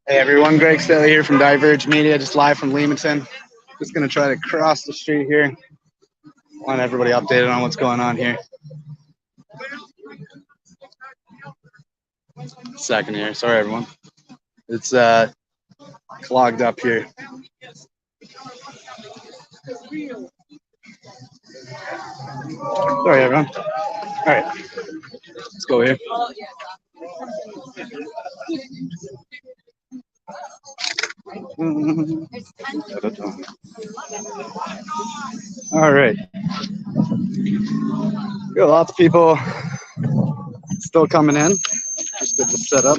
Hey everyone, Greg Staley here from Diverge Media, just live from Leamington. Just gonna try to cross the street here. Want everybody updated on what's going on here. Second here, sorry everyone. It's clogged up here. Sorry everyone. All right, let's go here. All right. Got lots of people still coming in. Just good to set up.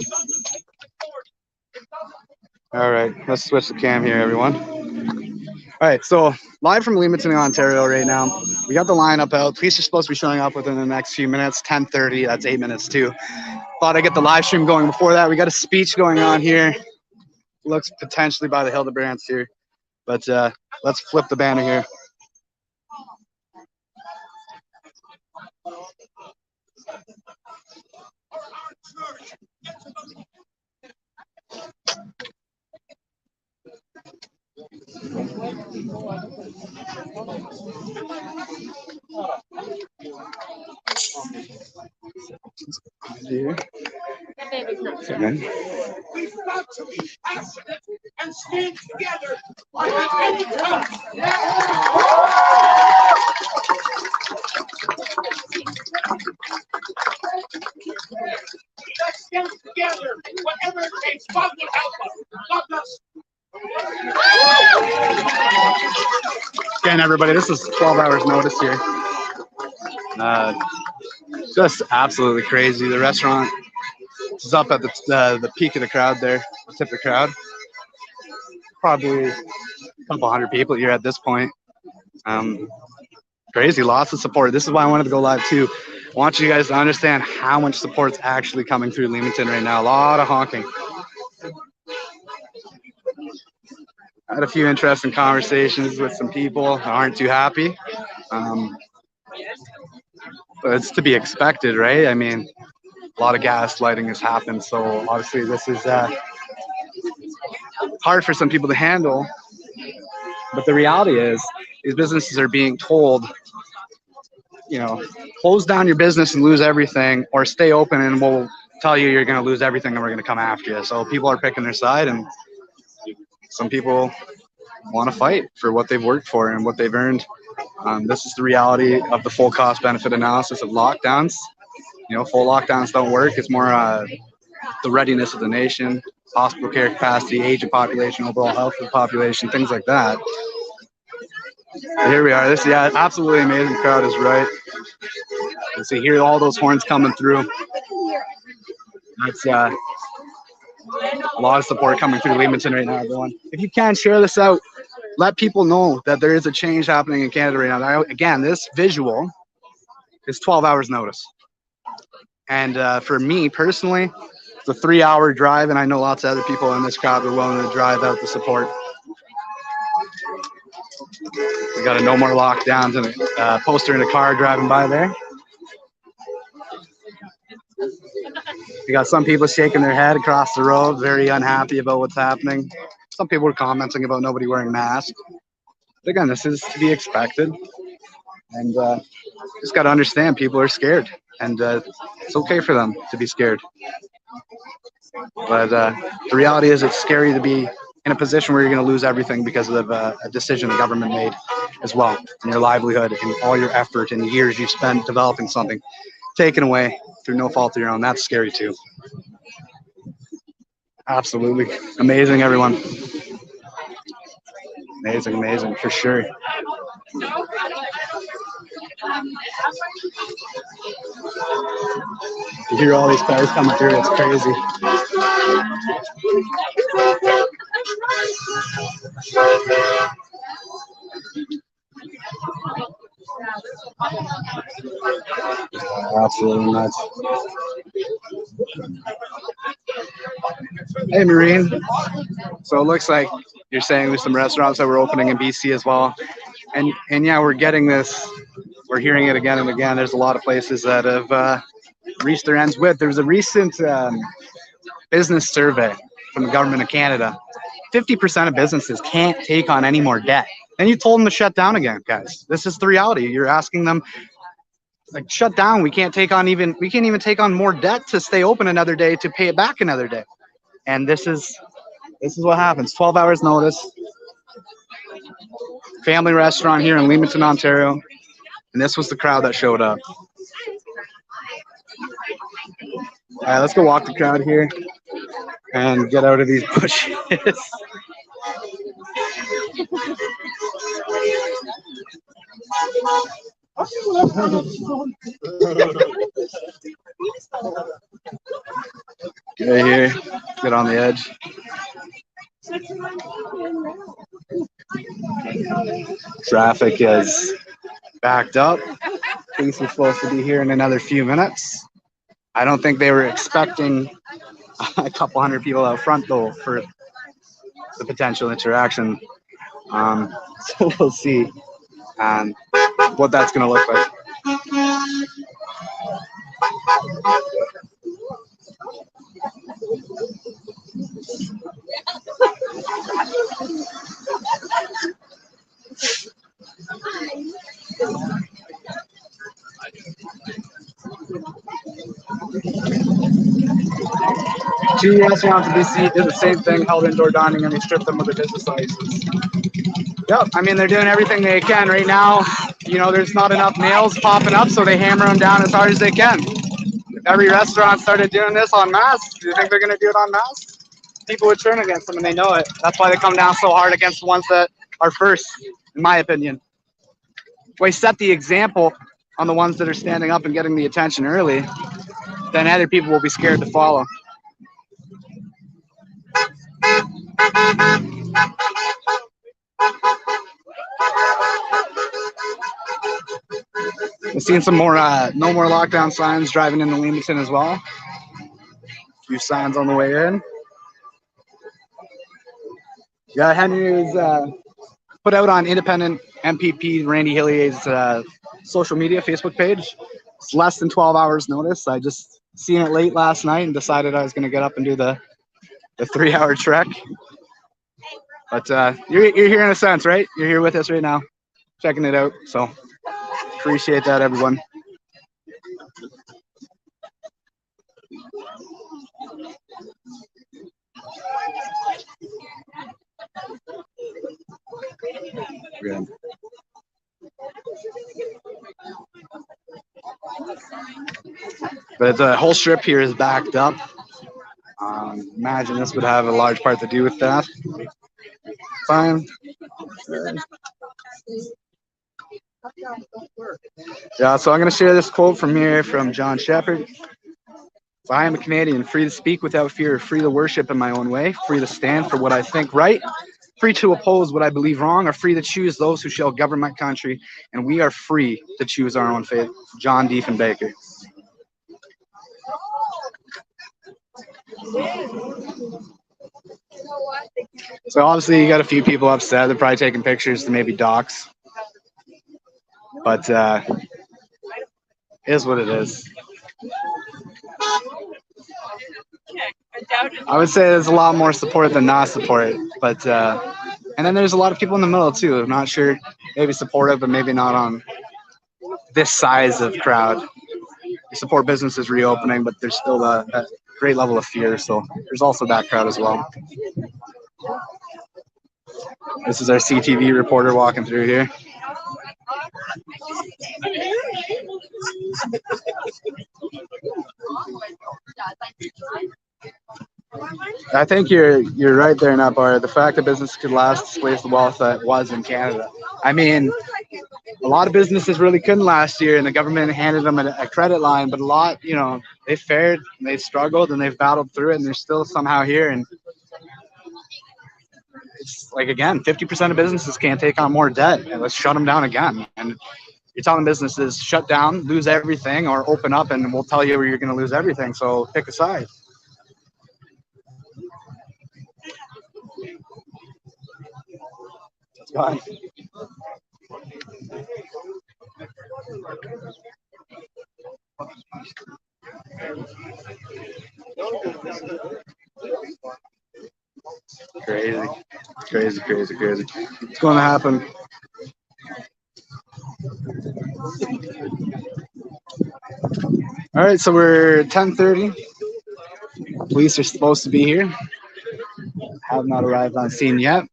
All right, let's switch the cam here, everyone. All right, so live from Leamington, Ontario right now. We got the lineup out. Police are supposed to be showing up within the next few minutes, 10:30. That's 8 minutes too. Thought I'd get the live stream going before that. We got a speech going on here. Looks potentially by the Hildebrands here. But let's flip the banner here. Here. We've got to be passionate and stand together like any time. Let's stand together. Whatever it takes, God will help us. God bless. Again, everybody, this is 12 hours notice here. Just absolutely crazy. The restaurant is up at the peak of the crowd there, the tip of the crowd. Probably a couple hundred people here at this point. Crazy, lots of support. This is why I wanted to go live too. I want you guys to understand how much support's actually coming through Leamington right now. A lot of honking. I had a few interesting conversations with some people that aren't too happy. But it's to be expected, right? I mean, a lot of gaslighting has happened, so obviously this is hard for some people to handle. But the reality is, these businesses are being told, you know, close down your business and lose everything, or stay open and we'll tell you you're going to lose everything and we're going to come after you. So people are picking their side, and some people want to fight for what they've worked for and what they've earned. This is the reality of the full cost benefit analysis of lockdowns. You know, full lockdowns don't work. It's more the readiness of the nation, hospital care capacity, age of population, overall health of the population, things like that. Here we are. This, yeah, absolutely amazing crowd is right. You see, hear all those horns coming through. That's a lot of support coming through Leamington right now, everyone. If you can, share this out. Let people know that there is a change happening in Canada right now. Again, this visual is 12 hours notice. And for me personally, it's a 3-hour drive, and I know lots of other people in this crowd are willing to drive out to support. We got a no more lockdowns and a poster in a car driving by there. We got some people shaking their head across the road, very unhappy about what's happening. Some people were commenting about nobody wearing masks. But again, this is to be expected. And just got to understand people are scared. And it's okay for them to be scared. But the reality is it's scary to be in a position where you're going to lose everything because of a decision the government made as well. And your livelihood and all your effort and years you've spent developing something taken away through no fault of your own. That's scary too. Absolutely. Amazing, everyone. Amazing, amazing, for sure. You hear all these cars coming through, it's crazy. Absolutely nuts. Hey, Marine. So it looks like you're saying there's some restaurants that were opening in BC as well. And yeah, we're getting this. We're hearing it again and again. There's a lot of places that have reached their ends with. There was a recent business survey from the government of Canada. 50% of businesses can't take on any more debt. And you told them to shut down again, guys. This is the reality. You're asking them, like, shut down. We can't even take on more debt to stay open another day to pay it back another day. And this is what happens. 12 hours notice. Family restaurant here in Leamington, Ontario. And this was the crowd that showed up. All right, let's go walk the crowd here and get out of these bushes. Right here, get on the edge. Traffic is backed up. Police are supposed to be here in another few minutes. I don't think they were expecting a couple hundred people out front, though, for the potential interaction. So we'll see what that's going to look like. 2 restaurants in BC did the same thing, held indoor dining, and they stripped them of their business license. Yep, I mean, they're doing everything they can right now. You know, there's not enough nails popping up, so they hammer them down as hard as they can. If every restaurant started doing this en masse, do you think they're going to do it en masse? People would turn against them, and they know it. That's why they come down so hard against the ones that are first, in my opinion. We set the example on the ones that are standing up and getting the attention early, then other people will be scared to follow. We've seen some more no more lockdown signs driving into Leamington as well. A few signs on the way in. Yeah, Henry's put out on independent MPP Randy Hillier's social media Facebook page. It's less than 12 hours notice. I just seen it late last night and decided I was going to get up and do the 3-hour trek. But you're here in a sense, right? You're here with us right now, checking it out. So appreciate that, everyone. Good. But the whole strip here is backed up. Imagine this would have a large part to do with that. Fine. Yeah, so I'm going to share this quote from here from John Shepherd. I am a Canadian, free to speak without fear, free to worship in my own way, free to stand for what I think right, free to oppose what I believe wrong, or free to choose those who shall govern my country, and we are free to choose our own fate. John Diefenbaker. So obviously you got a few people upset. They're probably taking pictures to maybe dox. But it is what it is. I would say there's a lot more support than not support. But and then there's a lot of people in the middle too. I'm not sure, maybe supportive, but maybe not on this size of crowd. You support businesses reopening, but there's still a great level of fear. So there's also that crowd as well. This is our CTV reporter walking through here. I think you're right there, Napar. The fact that business could last displays the wealth that was in Canada. I mean, a lot of businesses really couldn't last year, and the government handed them a credit line. But a lot, you know, they fared, and they struggled, and they've battled through it, and they're still somehow here. And it's like, again, 50% of businesses can't take on more debt. And let's shut them down again. And you're telling businesses shut down, lose everything, or open up, and we'll tell you where you're going to lose everything. So pick a side. Crazy, crazy, crazy, crazy. It's going to happen. All right, so we're 10:30. Police are supposed to be here. Have not arrived on scene yet.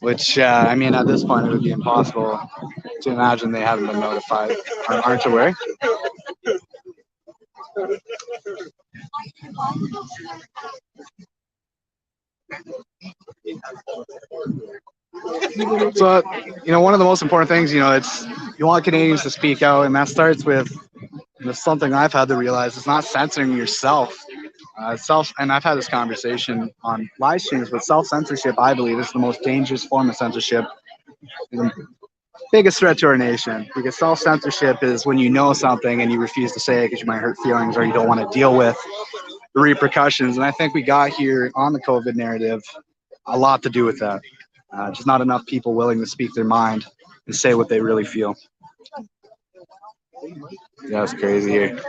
Which I mean, at this point, it would be impossible to imagine they haven't been notified or aren't aware. So, one of the most important things, it's you want Canadians to speak out, and that starts with something I've had to realize: it's not censoring yourself. And I've had this conversation on live streams, but self-censorship, I believe, is the most dangerous form of censorship. The biggest threat to our nation, because self-censorship is when you know something and you refuse to say it because you might hurt feelings or you don't want to deal with the repercussions. And I think we got here on the COVID narrative a lot to do with that. Just not enough people willing to speak their mind and say what they really feel. Yeah, it's crazy here.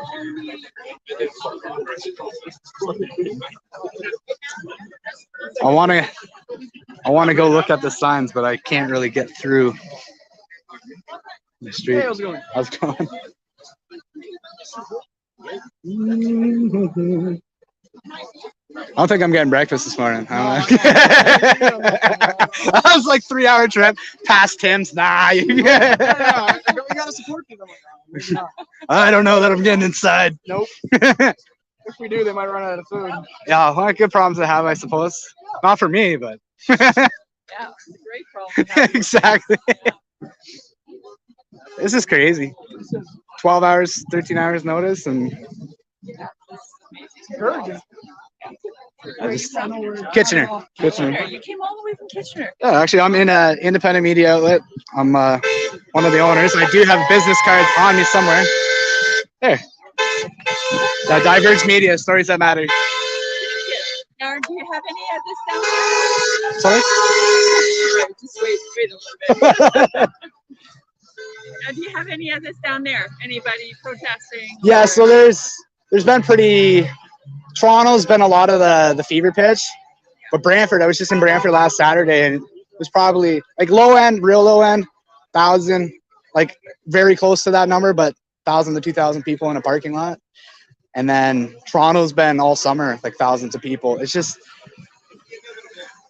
I want to go look at the signs, but I can't really get through the street. Hey, how's it going? How's it going? I don't think I'm getting breakfast this morning. I was like 3-hour trip past Tim's. Nah. We gotta support people. I don't know that I'm getting inside. Nope. If we do, they might run out of food. Yeah, well, good problems to have, I suppose. Not for me, but. Yeah, it's a great problem. Exactly. Yeah. This is crazy. 12 hours, 13 hours notice, and. Kitchener. You came all the way from Kitchener. Yeah, actually, I'm in an independent media outlet. I'm one of the owners. I do have business cards on me somewhere. There. Diverge Media, stories that matter. Now, do you have any of this down there? Sorry? Just wait a little bit. Now, do you have any of this down there? Anybody protesting? Yeah, so there's been Toronto's been a lot of the fever pitch, but Brantford, I was just in Brantford last Saturday, and it was probably like low end, real low end, 1,000, like very close to that number, but 1,000 to 2,000 people in a parking lot. And then Toronto's been all summer, like thousands of people. It's just,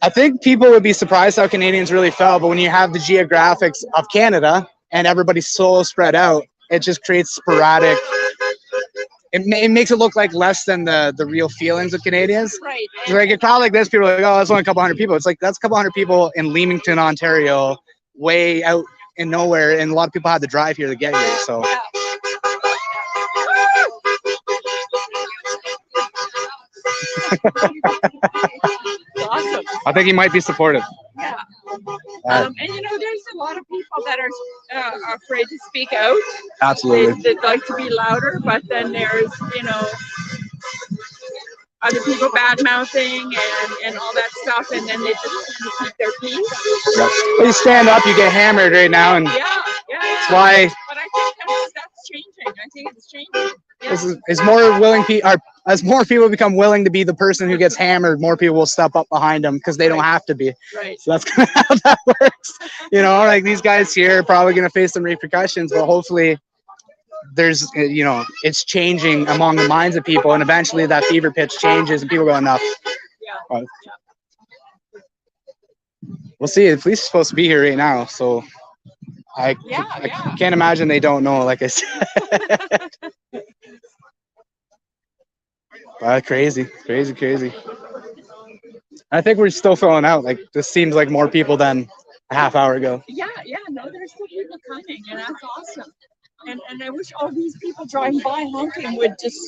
I think people would be surprised how Canadians really felt, but when you have the geographics of Canada and everybody's so spread out, it just creates sporadic. It makes it look like less than the real feelings of Canadians. Right. Like a crowd like this, people are like, oh, that's only a couple hundred people. It's like, that's a couple hundred people in Leamington, Ontario, way out in nowhere. And a lot of people had to drive here to get here. So. Yeah. Awesome. I think he might be supportive. Yeah. And there's a lot of people that are afraid to speak out. Absolutely. They'd like to be louder, but then there's, other people bad mouthing and all that stuff, and then they just keep their peace. Yep. You stand up, you get hammered right now, and that's why. But I think that's changing. I think it's changing. Yeah. As more willing people, as more people become willing to be the person who gets hammered, more people will step up behind them because they don't have to be. Right. So that's kind of how that works. Like these guys here are probably going to face some repercussions, but hopefully there's, it's changing among the minds of people, and eventually that fever pitch changes and people go enough. Yeah. We'll see. The police are supposed to be here right now, so I can't imagine they don't know, like I said. Crazy. I think we're still filling out. Like, this seems like more people than a half hour ago. Yeah, no, there's still people coming, and that's awesome. And I wish all these people driving by honking would just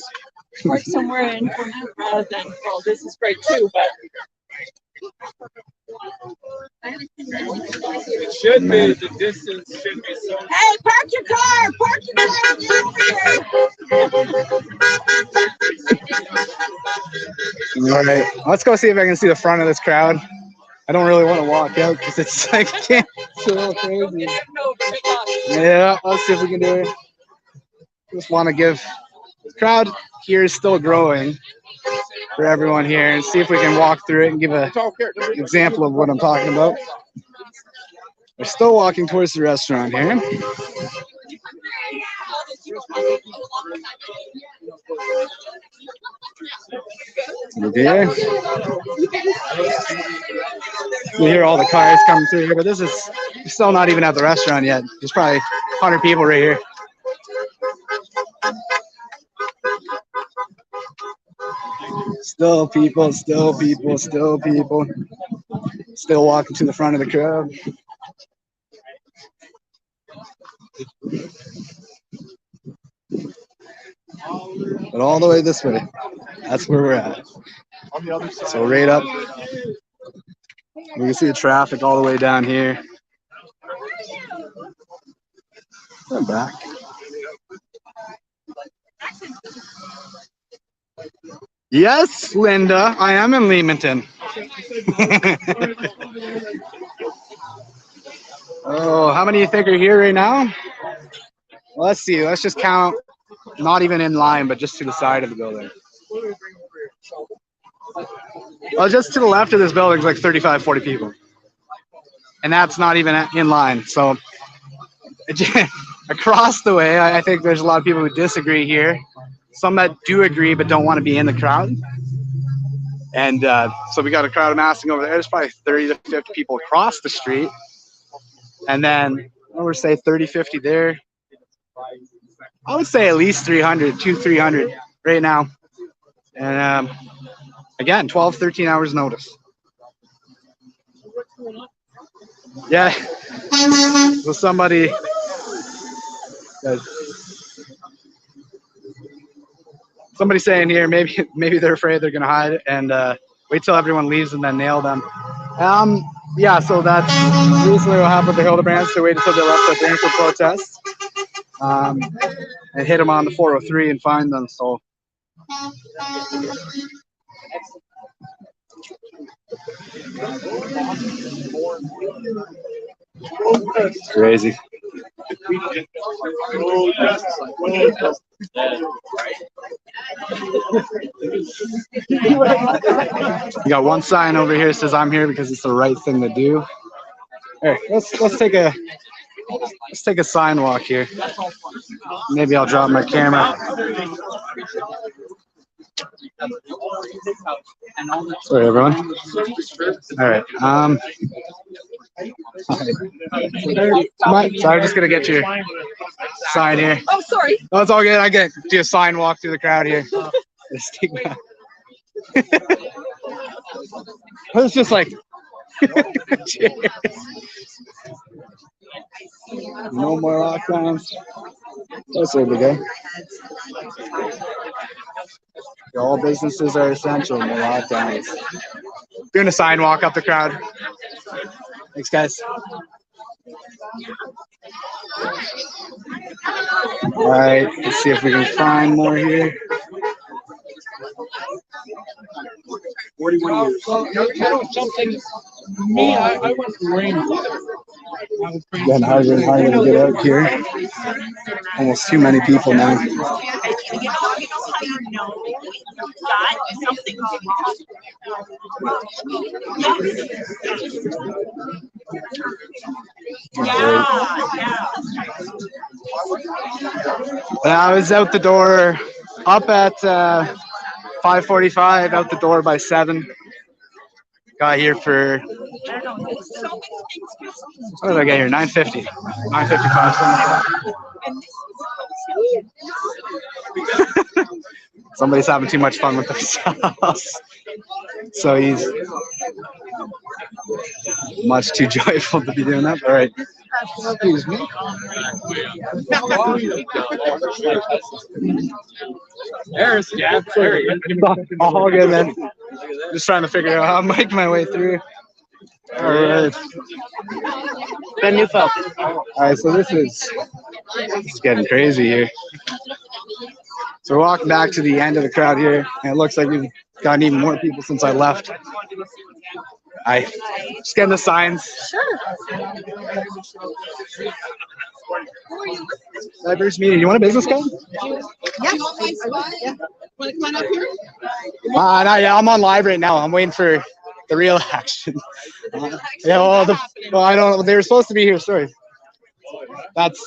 park somewhere and come out rather than, well, this is great too, but. It should be, the distance should be so. Hey, park your car! Park your car! All right, let's go see if I can see the front of this crowd. I don't really want to walk out because it's like, it's a little crazy. Yeah, let's see if we can do it. Just want to give, the crowd here is still growing. for everyone here and see if we can walk through it and give an example of what I'm talking about. We're still walking towards the restaurant here. Okay. You hear all the cars coming through here, but this is still not even at the restaurant yet. There's probably 100 people right here. Still people, still people, still people. Still walking to the front of the crowd. But all the way this way, that's where we're at. So right up, we can see the traffic all the way down here. I'm back. Yes, Linda, I am in Leamington. Oh, how many do you think are here right now? Well, let's see. Let's just count. Not even in line, but just to the side of the building. Well, just to the left of this building is like 35, 40 people. And that's not even in line. So across the way, I think there's a lot of people who disagree here. Some that do agree but don't want to be in the crowd. And so we got a crowd amassing over there. There's probably 30 to 50 people across the street. And then, I would say 30, 50 there. I would say at least 300, 300 right now. And again, 12, 13 hours notice. Yeah. So somebody saying here, maybe they're afraid they're gonna hide and wait till everyone leaves and then nail them. Yeah, so that's recently what happened with the Hildebrands. They waited until they left the Brantford protest and hit them on the 403 and find them. So it's crazy. You got one sign over here that says I'm here because it's the right thing to do. Hey, let's take a sign walk here. Maybe I'll drop my camera. Sorry, everyone. All right. So I'm just gonna get your sign here. Oh, sorry. No, it's all good. I get do a sign walk through the crowd here. It's just like cheers. No more lockdowns. That's where we go. All businesses are essential. No lockdowns. Doing a sign walk up the crowd. Thanks, guys. All right, let's see if we can find more here. 41 years. Me, I went to Raymond. Then how to get out here. Almost too many people now. I was out the door up at 5:45, out the door by 7. Got here for, what did I get here? 9:50, 9:55, something like that. Somebody's having too much fun with themselves. So he's much too joyful to be doing that. All right. Excuse me. There's yeah, All good, man. Just trying to figure out how to make my way through. All right. All right, so it's getting crazy here. So we're walking back to the end of the crowd here, and it looks like we've gotten even more people since I left. Just getting the signs. Sure. Diverse meeting. You want a business card? Yeah. Want to come on up here? Not yet. I'm on live right now. I'm waiting for the real action. Yeah, well, I don't know. They were supposed to be here. Sorry. That's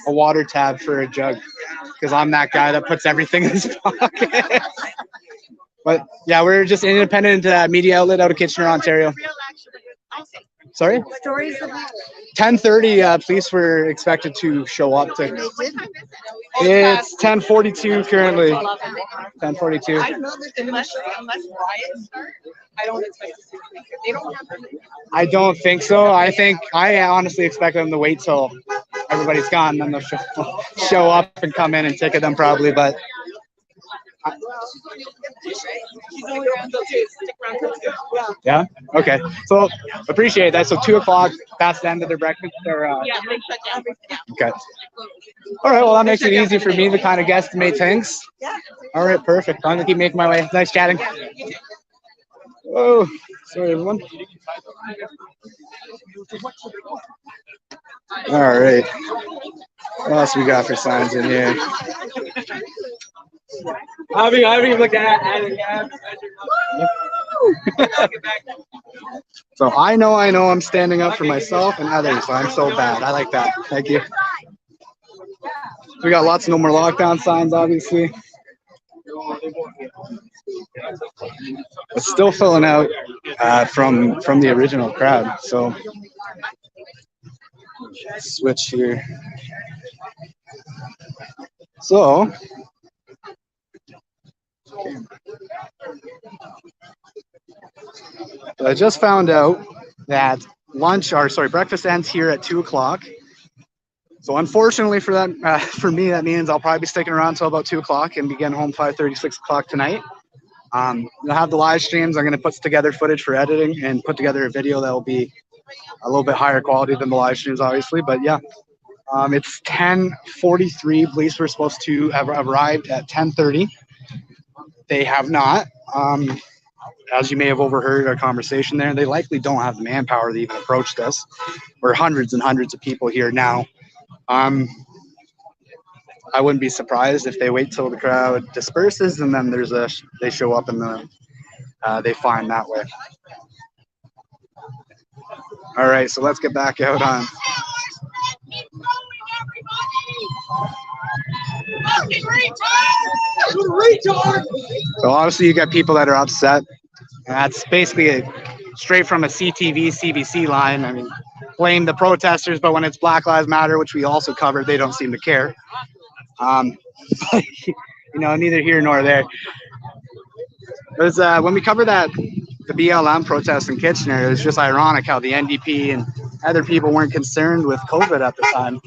a water tab for a jug because I'm that guy that puts everything in his pocket. But yeah, we're just an independent media outlet out of Kitchener, Ontario. Sorry? Stories of 10:30. Police were expected to show up. It's 10:42 currently. 10:42. I know that unless riots start, I don't expect to see them. They don't have them. I don't think so. I honestly expect them to wait till everybody's gone, then they'll show up and come in and ticket them probably. But She's only around till 2. Stick around till 2. yeah, okay. So appreciate that. So 2:00. That's the end of their breakfast. Or, Yeah, they shut down everything. okay. All right. Well, that makes it easy for me to kind of guesstimate things. Yeah. All right. Perfect. I'm gonna keep making my way. Nice chatting. Oh, sorry everyone. All right. What else we got for signs in here? I look at it. So I know I'm standing up for myself and others. So I'm so bad. I like that. Thank you. We got lots of no more lockdown signs, obviously. It's still filling out from the original crowd. So switch here. So I just found out that breakfast ends here at 2:00. So unfortunately for that, for me, that means I'll probably be sticking around until about 2:00 and be getting home 5:30, 6 o'clock tonight. You'll have the live streams. I'm going to put together footage for editing and put together a video that will be a little bit higher quality than the live streams, obviously. But yeah, it's 10:43. Police were supposed to have arrived at 10:30. They have not. As you may have overheard our conversation there, they likely don't have the manpower to even approach this. We're hundreds and hundreds of people here now. I wouldn't be surprised if they wait till the crowd disperses and then they show up and they find that way. All right, so let's get back out on. So obviously you got people that are upset. And that's basically straight from a CTV, CBC line. I mean, blame the protesters, but when it's Black Lives Matter, which we also covered, they don't seem to care. Neither here nor there. It was, when we covered the BLM protest in Kitchener, it was just ironic how the NDP and other people weren't concerned with COVID at the time.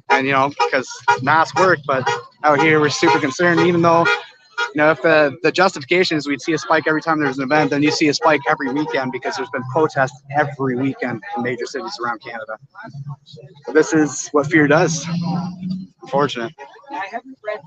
And, because masks work, but out here we're super concerned, even though, if the justification is we'd see a spike every time there's an event, then you see a spike every weekend because there's been protests every weekend in major cities around Canada. But this is what fear does. Unfortunate. I haven't read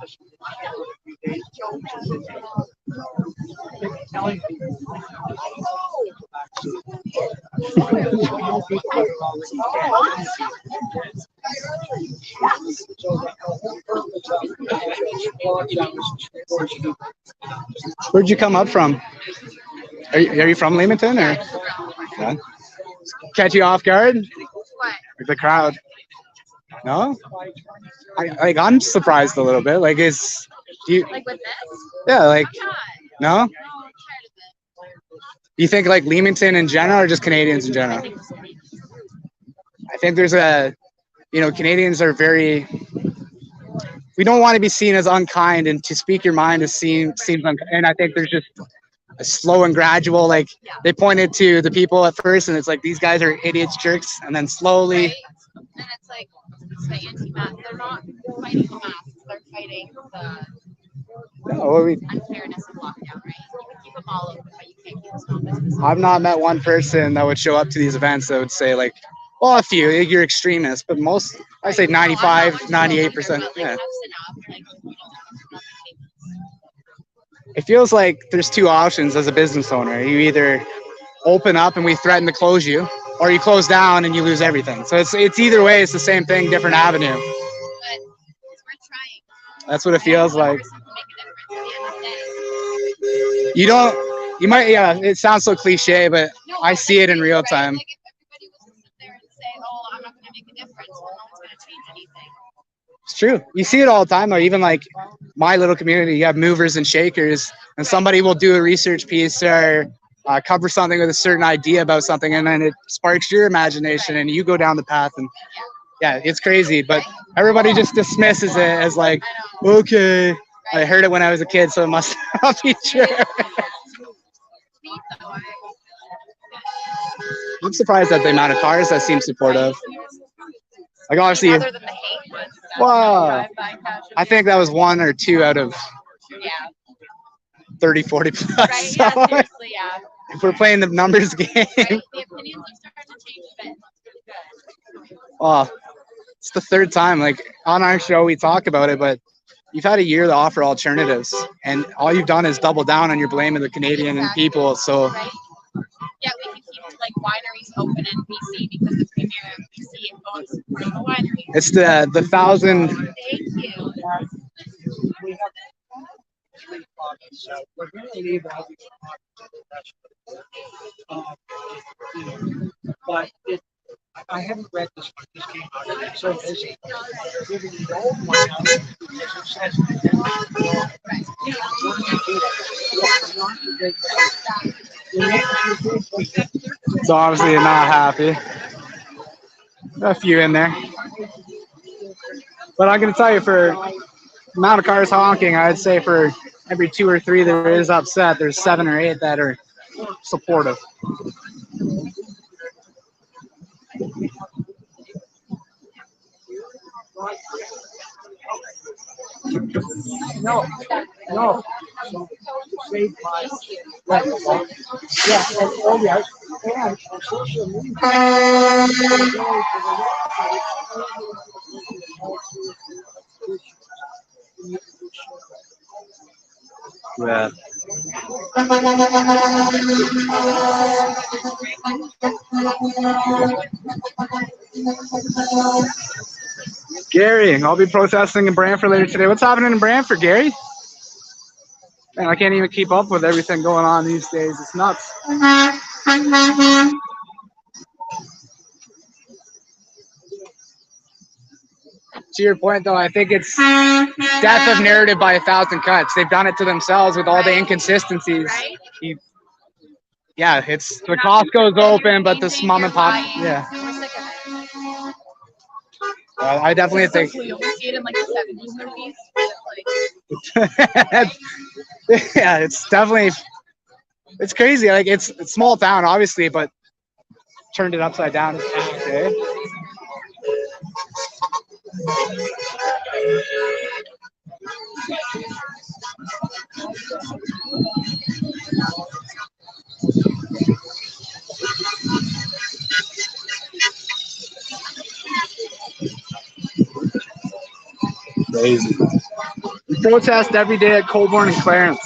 Where'd you come up from? Are you from Leamington or? Yeah. Catch you off guard? What? The crowd. No? I'm surprised a little bit. Like with this? Yeah, I'm not. no? No, I'm tired of it. You think like Leamington in general or just Canadians in general? I think there's Canadians are we don't want to be seen as unkind, and to speak your mind seems unkind. And I think there's just a slow and gradual, they pointed to the people at first and it's like, these guys are idiots, jerks. And then slowly. Right? And it's like, the anti-mask, they're not fighting the masks, they're fighting the unfairness of lockdown, right? You can keep them all open, but you can't keep small businesses. I've not met one person that would show up to these events that would say a few, you're extremists, but most, I say 95, 98%. Yeah. It feels like there's two options as a business owner. You either open up and we threaten to close you, or you close down and you lose everything. So it's either way, it's the same thing, different avenue. But it's worth trying. That's what it feels One like. person can make a difference at the end of the day. You don't, you might, yeah, it sounds so cliche, but No, I but see it in it's real right? time. Like if everybody was to sit there and say, "Oh, I'm not going to make a difference," well, no one's going to change anything. It's true. You see it all the time, though. Even like my little community, you have movers and shakers, and somebody will do a research piece or cover something with a certain idea about something, and then it sparks your imagination, and you go down the path. And yeah, it's crazy, but everybody just dismisses it as like, okay, I heard it when I was a kid, so it must not be true. Neat, though. I'm surprised at the amount of cars that seem supportive. Like obviously, Other than the hate ones. wow, I think that was 1 or 2 out of Yeah. 30, 40 plus. Right. So Yeah. Seriously. Yeah. if we're playing the numbers game, Right. The opinions are starting to change a bit. That's good. well, it's the 3rd time. Like on our show, we talk about it, but you've had a year to offer alternatives, and all you've done is double down on your blame of the Canadian and people. So Right. Yeah, we can keep like wineries open in BC because the premier of BC owns a winery. it's the 1,000. Thank you. We're going to leave all these but I haven't read this one. This came out. It's so busy. Giving the old one out because it says So obviously you're not happy. A few in there. But I'm going to tell you, for the amount of cars honking, I'd say for every 2 or 3 that is upset, there's 7 or 8 that are supportive. no. Save my yeah, oh yes. And on social media. Yeah. Gary, I'll be protesting in Brantford later today. What's happening in Brantford, Gary? Man, I can't even keep up with everything going on these days. It's nuts. To your point, though, I think it's death of narrative by 1,000 cuts. They've done it to themselves with all the inconsistencies. Yeah, it's the Costco's open, but this mom and pop. Yeah. I definitely think. You only see it in like the 70s movies. Yeah, it's definitely. It's crazy. Like it's small town, obviously, but turned it upside down. Okay. Crazy. We protest every day at Colborne and Clarence.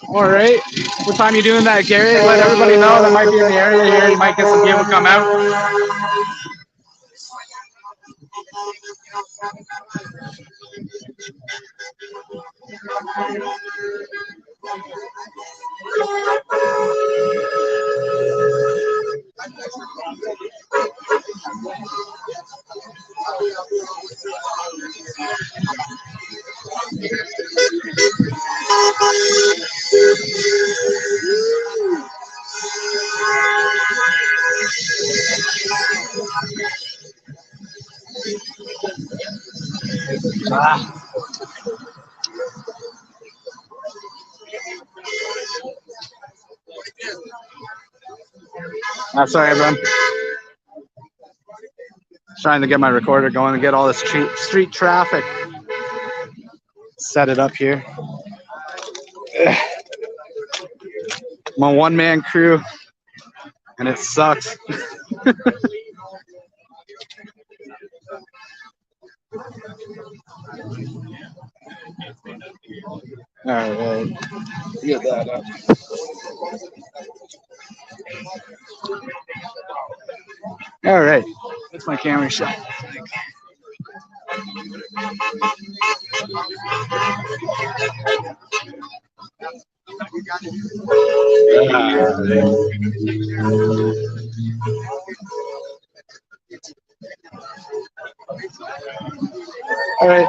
All right. What time are you doing that, Gary? Let everybody know that might be in the area here. You might get some people come out. That's all right, everyone. Trying to get my recorder going and get all the street traffic. Set it up here. I'm a one-man crew, and it sucks. All right, get that up. All right, that's my camera shot. All right,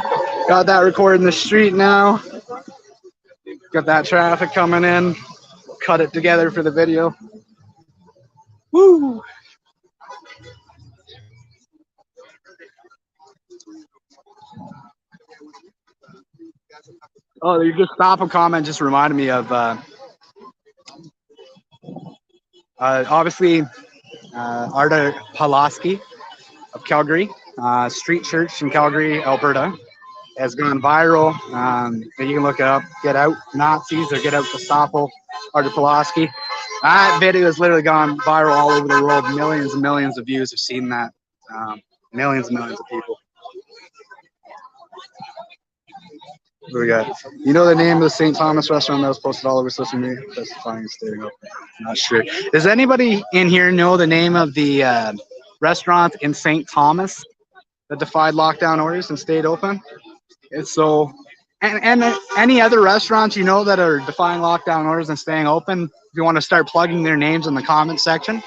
got that recording the street now. Got that traffic coming in. Cut it together for the video. Woo! Oh, you just stop a comment just reminded me of obviously Arda Pulaski of Calgary, street church in Calgary, Alberta, has gone viral. You can look it up. Get out Nazis or get out Gestapo. Arda Pulaski. That video has literally gone viral all over the world. Millions and millions of views have seen that. Millions and millions of people. What we got? You know the name of the St. Thomas restaurant that was posted all over social media? Testifying, staying open. Not sure. Does anybody in here know the name of the restaurant in St. Thomas that defied lockdown orders and stayed open? It's so, and any other restaurants you know that are defying lockdown orders and staying open, if you want to start plugging their names in the comment section,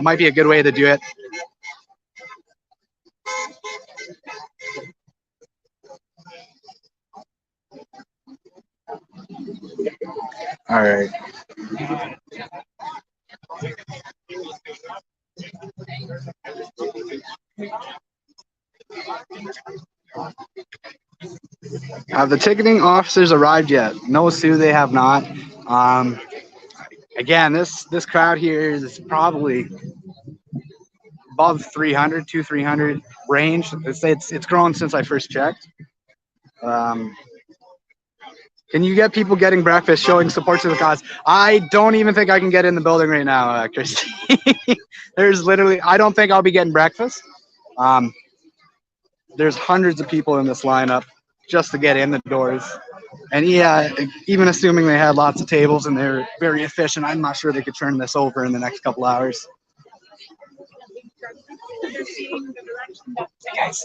might be a good way to do it. All right. Have the ticketing officers arrived yet? No, Sue, they have not. Again, this crowd here is probably above 300, 300 range. It's grown since I first checked. Can you get people getting breakfast, showing support to the cause? I don't even think I can get in the building right now, Christy. There's literally, I don't think I'll be getting breakfast. There's hundreds of people in this lineup just to get in the doors. And yeah, even assuming they had lots of tables and they're very efficient, I'm not sure they could turn this over in the next couple hours. Guys.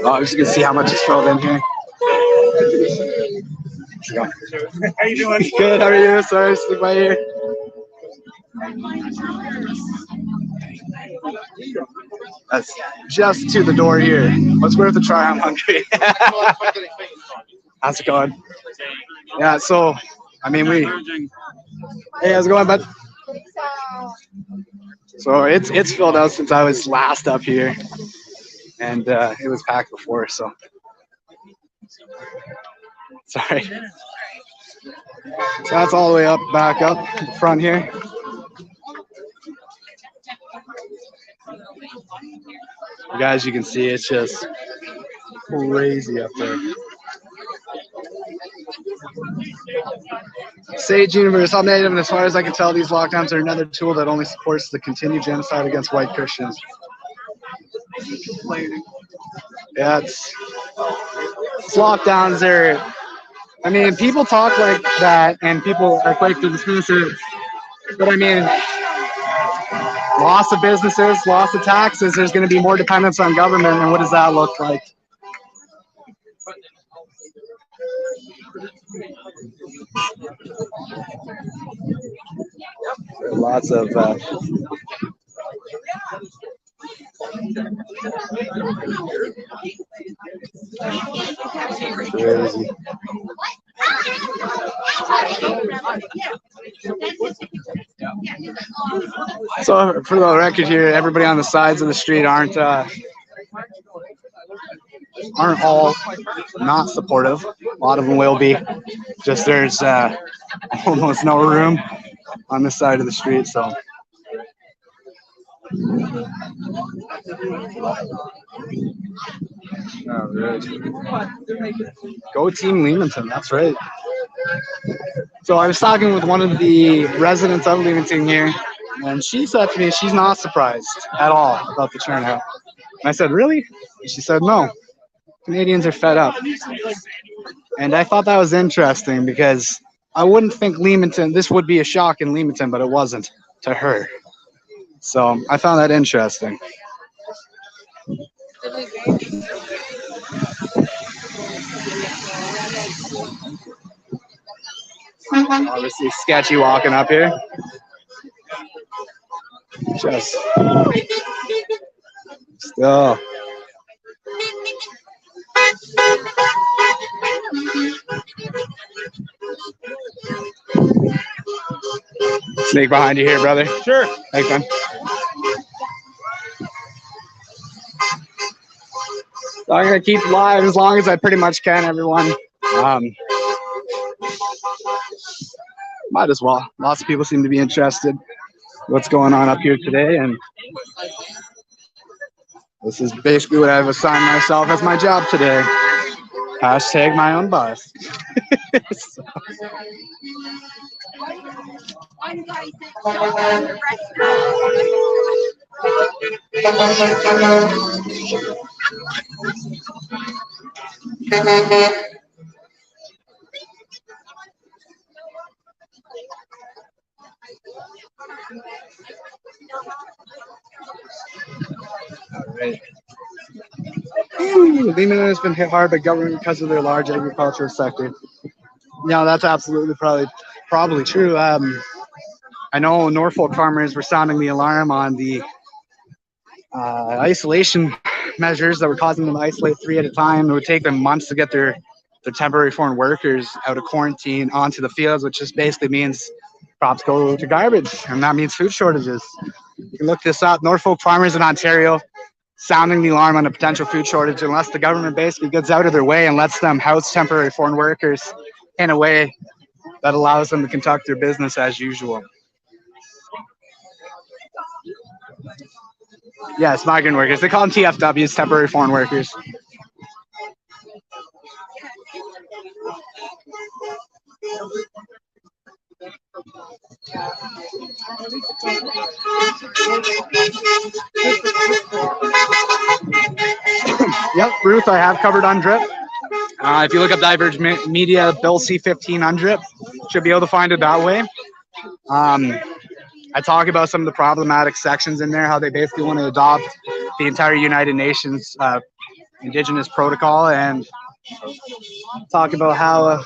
Oh, just gonna see how much is filled in here. How you doing? Good. How are you? Sorry, stick by here. That's just to the door here. What's worth a try? I'm hungry. How's it going? Yeah. So, I mean, Hey, how's it going, bud? So it's filled out since I was last up here, and it was packed before. So sorry. So that's all the way up, back up front here. Guys, you can see it's just crazy up there. Sage Universe, I'm native, and as far as I can tell, these lockdowns are another tool that only supports the continued genocide against white Christians. Yeah, it's lockdowns are, I mean, people talk like that, and people are quick to dismiss it, but I mean, loss of businesses, loss of taxes, there's going to be more dependence on government, and what does that look like? Lots of crazy. So for the record here, everybody on the sides of the street aren't all not supportive. A lot of them will be. Just there's almost no room on this side of the street, so. All right. Go Team Leamington, that's right. So I was talking with one of the residents of Leamington here, and she said to me she's not surprised at all about the turnout. And I said, really? And she said, no. Canadians are fed up. And I thought that was interesting because I wouldn't think Leamington, this would be a shock in Leamington, but it wasn't to her. So I found that interesting. Obviously sketchy walking up here. Just still. Sneak behind you here, brother. Sure. Thanks, man. So I'm gonna keep live as long as I pretty much can, everyone. Might as well. Lots of people seem to be interested. What's going on up here today, and this is basically what I've assigned myself as my job today. Hashtag my own bus. So. Right. Leamington has been hit hard by government because of their large agricultural sector. Yeah, that's absolutely probably true. I know Norfolk farmers were sounding the alarm on the isolation measures that were causing them to isolate 3 at a time. It would take them months to get their temporary foreign workers out of quarantine onto the fields, which just basically means crops go to garbage, and that means food shortages. You can look this up. Norfolk farmers in Ontario sounding the alarm on a potential food shortage unless the government basically gets out of their way and lets them house temporary foreign workers in a way that allows them to conduct their business as usual. Yes, migrant workers. They call them TFWs, temporary foreign workers. Yep, Ruth, I have covered on drip. If you look up Diverge Media, Bill C-15 on drip, should be able to find it that way. I talk about some of the problematic sections in there, how they basically want to adopt the entire United Nations Indigenous protocol, and talk about how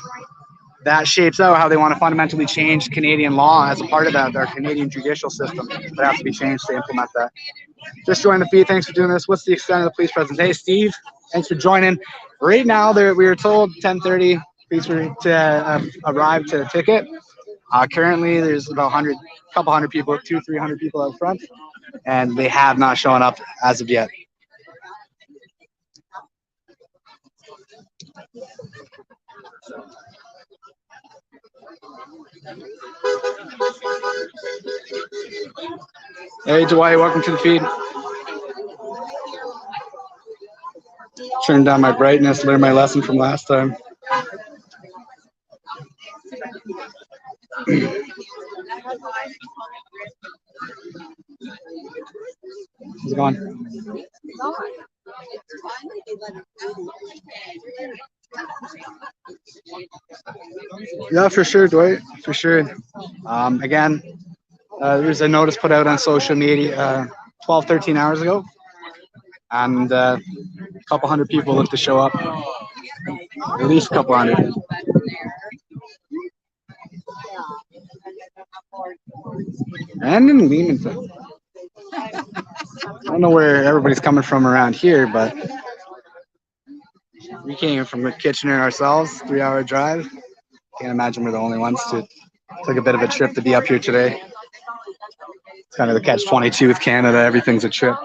that shapes out how they want to fundamentally change Canadian law as a part of that, our Canadian judicial system that has to be changed to implement that. Just join the feed. Thanks for doing this. What's the extent of the police presence? Hey, Steve, thanks for joining. Right now, we were told 10:30 police were to arrive to ticket. Currently, there's about a couple hundred people, 200-300 people out front, and they have not shown up as of yet. Hey, Dwight, welcome to the feed. Turn down my brightness, learn my lesson from last time. How's it going? Yeah, for sure, Dwight, for sure. Again, there's a notice put out on social media 12, 13 hours ago, and a couple hundred people look to show up. At least a couple hundred. And in Leamington. I don't know where everybody's coming from around here, but we came from Kitchener ourselves, 3-hour drive. Can't imagine we're the only ones to take a bit of a trip to be up here today. It's kind of the catch-22 with Canada. Everything's a trip.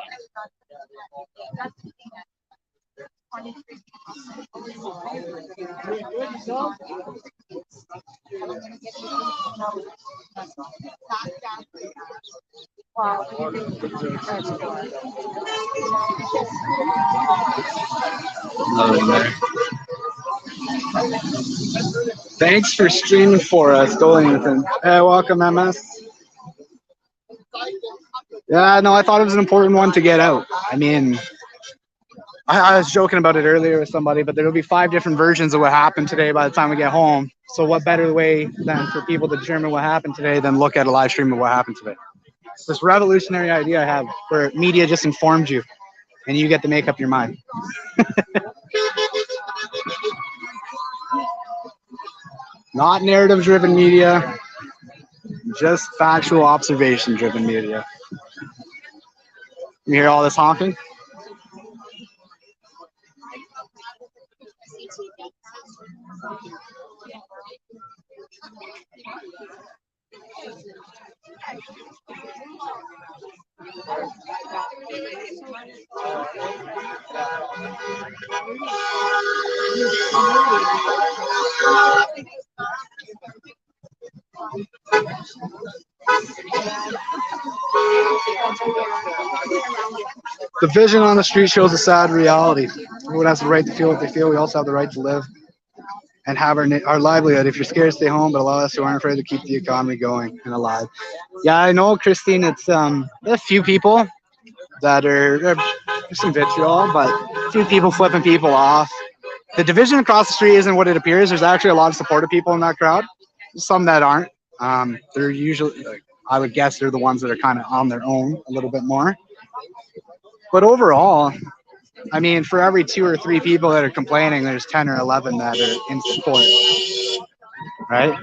Thanks for streaming for us, Leamington. Hey, welcome, MS. Yeah, no, I thought it was an important one to get out. I mean, I was joking about it earlier with somebody, but there will be 5 different versions of what happened today by the time we get home. So what better way than for people to determine what happened today than look at a live stream of what happened today? It's this revolutionary idea I have where media just informs you and you get to make up your mind. Not narrative driven media, just factual observation driven media. You hear all this honking? The vision on the street shows a sad reality. Everyone has the right to feel what they feel. We also have the right to live and have our livelihood. If you're scared, stay home, but allow us who aren't afraid to keep the economy going and alive. Yeah, I know, Christine, it's a few people that there's some vitriol, but a few people flipping people off. The division across the street isn't what it appears. There's actually a lot of supportive people in that crowd. Some that aren't. They're usually, I would guess, they're the ones that are kind of on their own a little bit more. But overall, I mean, for every 2 or 3 people that are complaining, there's 10 or 11 that are in support, right?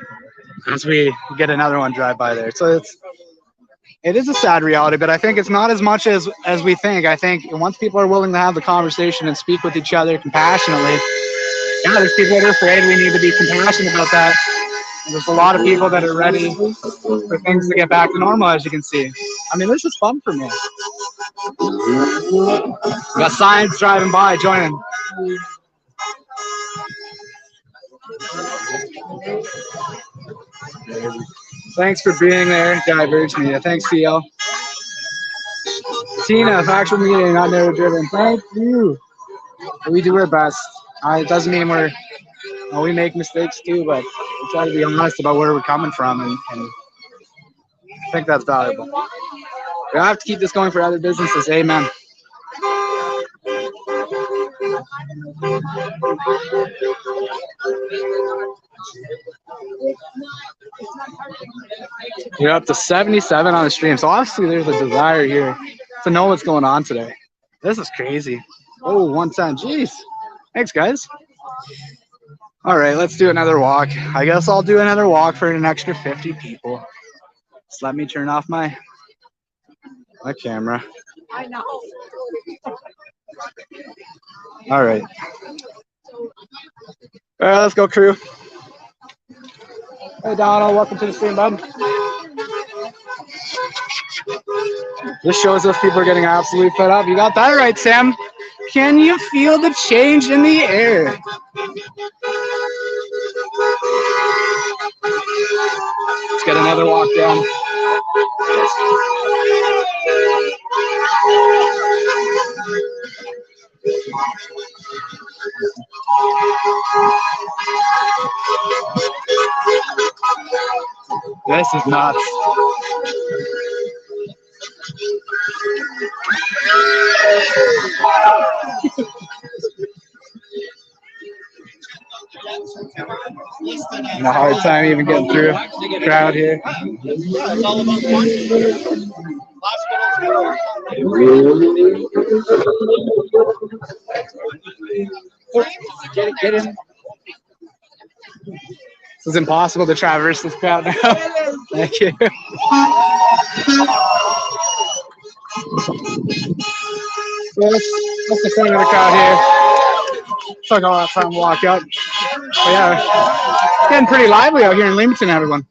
As we get another one drive by there. So it is a sad reality, but I think it's not as much as we think. I think once people are willing to have the conversation and speak with each other compassionately, yeah, there's people that are afraid. We need to be compassionate about that. And there's a lot of people that are ready for things to get back to normal, as you can see. I mean, this is fun for me. We got signs driving by, joining. Thanks for being there, Diverge Media. Thanks, CL. Tina, factual media, not narrative driven. Thank you. We do our best. It doesn't mean we make mistakes too, but we try to be honest about where we're coming from, and I think that's valuable. We have to keep this going for other businesses. Amen. We're up to 77 on the stream, so obviously there's a desire here to know what's going on today. This is crazy. Oh, 110. Jeez. Thanks, guys. All right, let's do another walk. I guess I'll do another walk for an extra 50 people. Just let me turn off my camera. I know. All right. All right, let's go, crew. Hey, Donald, welcome to the stream, bud. This shows us people are getting absolutely fed up. You got that right, Sam. Can you feel the change in the air? Let's get another walk down. This is nuts. And a hard time even getting through the crowd here. It's all about one. Get in. It's impossible to traverse this crowd now. Thank you. So that's the front of the crowd here. Took all that time to walk up. But yeah, it's getting pretty lively out here in Leamington, everyone.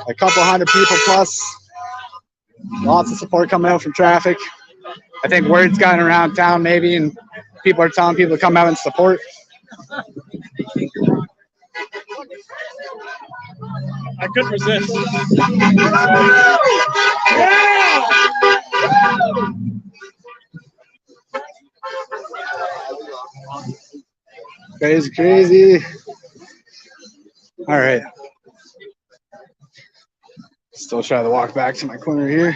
A couple hundred people plus. Lots of support coming out from traffic. I think word's gotten around town maybe, and people are telling people to come out and support. I couldn't resist. Crazy, crazy. All right. Still try to walk back to my corner here.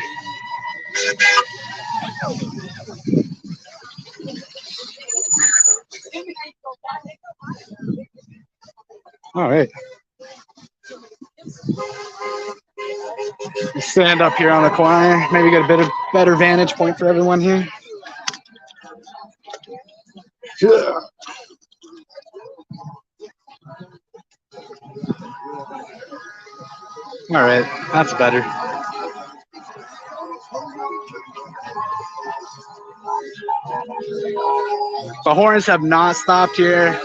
All right. Stand up here on the corner. Maybe get a bit of better vantage point for everyone here. Yeah. All right, that's better. The horns have not stopped here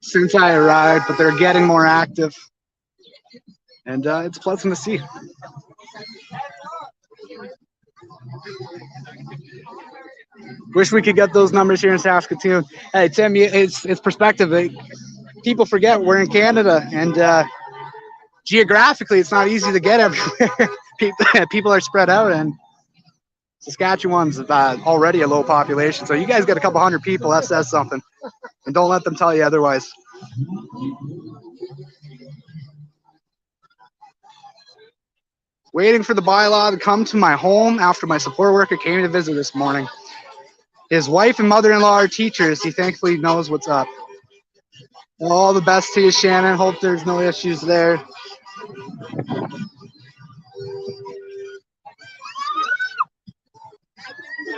since I arrived, but they're getting more active, and it's pleasant to see. Wish we could get those numbers here in Saskatoon. Hey, Tim, it's perspective. People forget we're in Canada, and geographically, it's not easy to get everywhere. People are spread out, and Saskatchewan's already a low population. So you guys get a couple hundred people, that says something. And don't let them tell you otherwise. Waiting for the bylaw to come to my home after my support worker came to visit this morning. His wife and mother-in-law are teachers. He thankfully knows what's up. All the best to you, Shannon. Hope there's no issues there.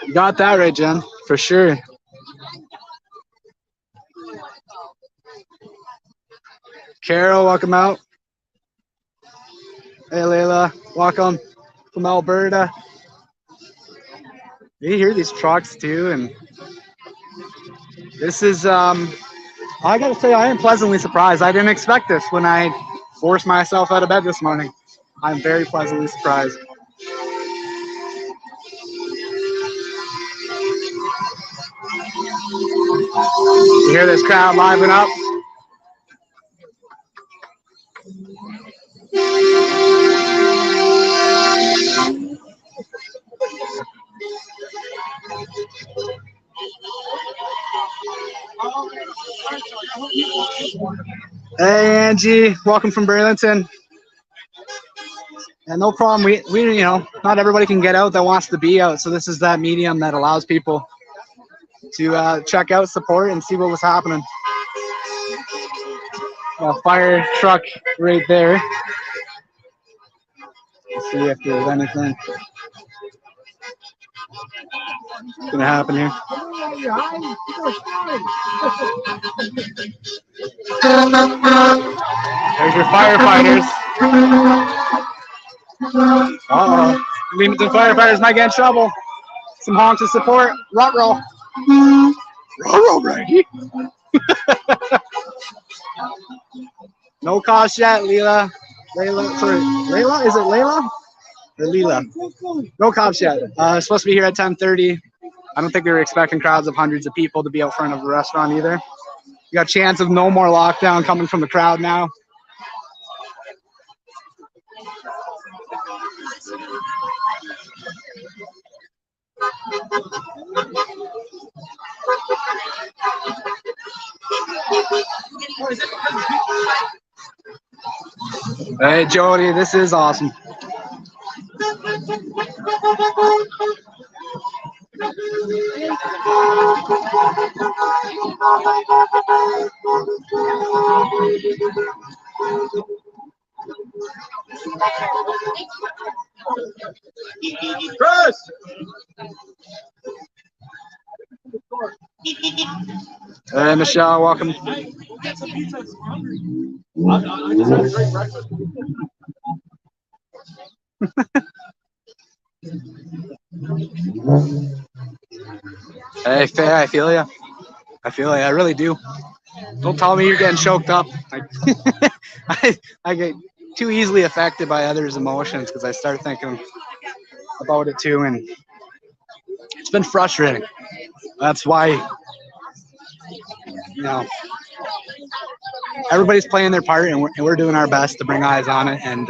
You got that right, Jen, for sure. Carol, welcome out. Hey, Layla, welcome from Alberta. You hear these trucks too, and this is, I gotta say, I am pleasantly surprised. I didn't expect this when I forced myself out of bed this morning. I'm very pleasantly surprised. You hear this crowd liven up? Hey, Angie, welcome from Burlington. Yeah, no problem. We not everybody can get out that wants to be out, so this is that medium that allows people to check out, support, and see what was happening. A fire truck right there. Let's see if there's anything gonna happen here. There's your firefighters. Uh-oh. Leamington firefighters might get in trouble. Some honks of support. Ruh-roh. Ruh-roh, Brady. No cost yet, Leela. Layla? Is it Layla? Or Leela? No cops yet. It's supposed to be here at 10:30. I don't think they were expecting crowds of hundreds of people to be out front of the restaurant either. You got a chance of no more lockdown coming from the crowd now. Hey, Jody, this is awesome. Chris! Hey, Michelle, welcome. I just had a great breakfast. Hey, Faye, I feel you. I really do. Don't tell me you're getting choked up. I get too easily affected by others' emotions because I start thinking about it too, and it's been frustrating. That's why, everybody's playing their part, and we're doing our best to bring eyes on it, and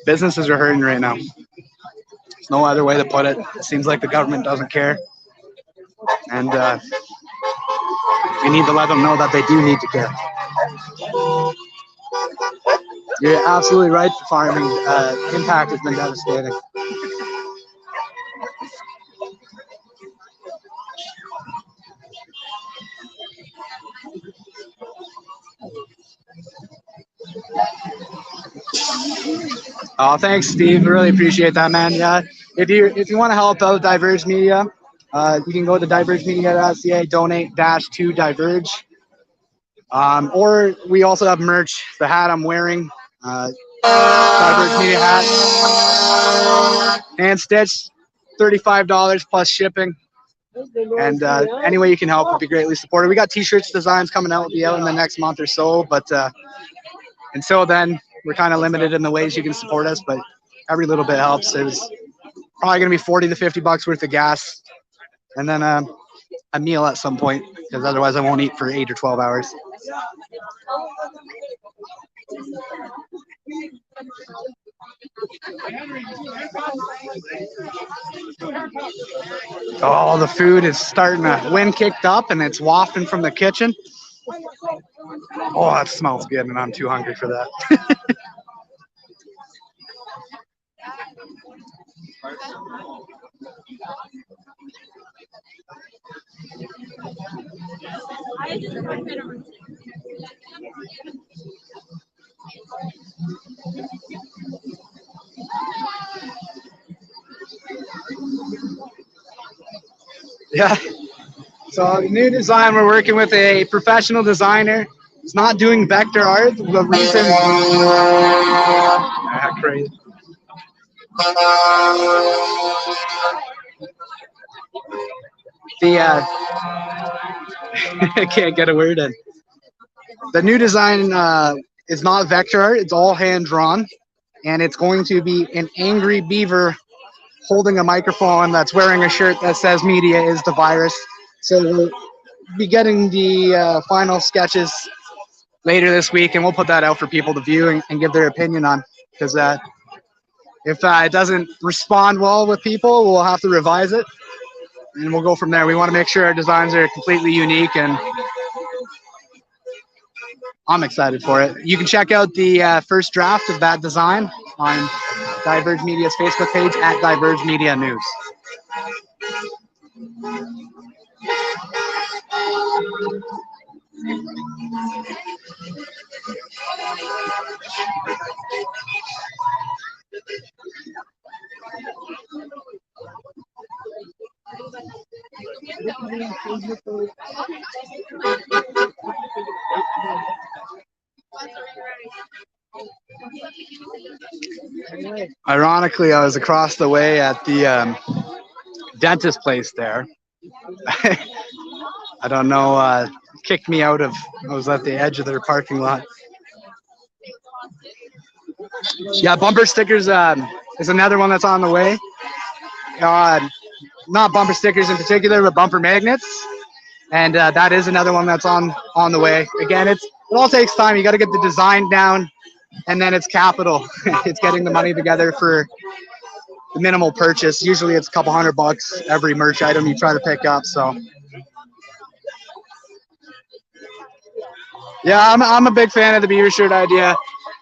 businesses are hurting right now. There's no other way to put it. It seems like the government doesn't care, and we need to let them know that they do need to care. You're absolutely right. The farming impact has been devastating. Oh, thanks, Steve. Really appreciate that, man. Yeah, if you want to help out Diverge Media, you can go to divergemedia.ca, donate to Diverge. Or we also have merch. The hat I'm wearing, Diverge Media hat, hand stitched, $35 plus shipping. And any way you can help would be greatly supported. We got T-shirts designs coming out, will be out in the next month or so. But until then, we're kind of limited in the ways you can support us. But every little bit helps. It was probably going to be 40 to 50 bucks worth of gas, and then a meal at some point, because otherwise I won't eat for 8 or 12 hours. Oh, the food is starting to wind kicked up and it's wafting from the kitchen. Oh, that smells good and I'm too hungry for that. Yeah. So new design, we're working with a professional designer. It's not doing vector art. The reason crazy. I can't get a word in. The new design is not vector art. It's all hand drawn, and it's going to be an angry beaver holding a microphone that's wearing a shirt that says "Media is the virus." So we'll be getting the final sketches later this week, and we'll put that out for people to view and give their opinion on. Because if it doesn't respond well with people, we'll have to revise it, and we'll go from there. We want to make sure our designs are completely unique, and I'm excited for it. You can check out the first draft of that design on Diverge Media's Facebook page at Diverge Media News. Ironically, I was across the way at the dentist place there. I don't know, kicked me out of, I was at the edge of their parking lot. Yeah, bumper stickers is another one that's on the way. Not bumper stickers in particular, but bumper magnets. And that is another one that's on the way. Again, it all takes time. You got to get the design down, and then it's capital. It's getting the money together for the minimal purchase. Usually it's a couple $100 every merch item you try to pick up. So yeah, I'm a big fan of the beaver shirt idea.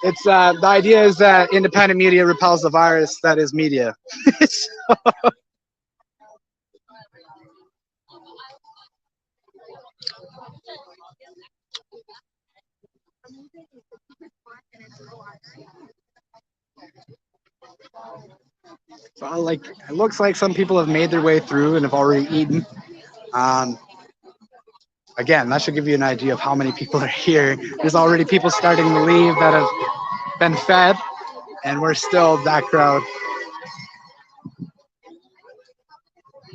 It's the idea is that independent media repels the virus that is media. So like, it looks like some people have made their way through and have already eaten. Again, that should give you an idea of how many people are here. There's already people starting to leave that have been fed, and we're still that crowd.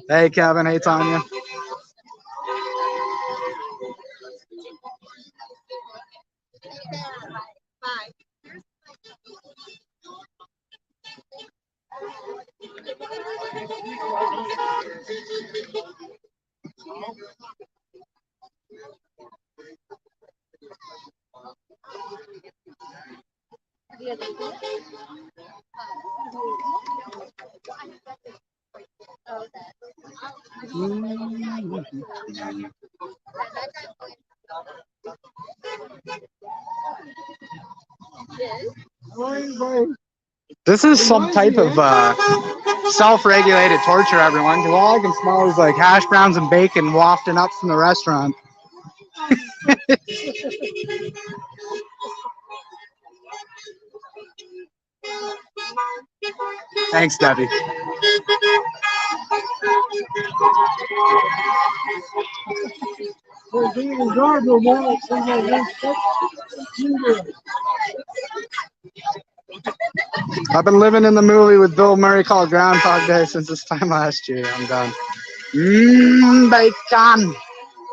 Hey, Kevin. Hey, Tanya. This is some type of self-regulated torture, everyone. Because all I can smell is like hash browns and bacon wafting up from the restaurant. Thanks, Debbie. I've been living in the movie with Bill Murray called Groundhog Day since this time last year. I'm done. Bacon.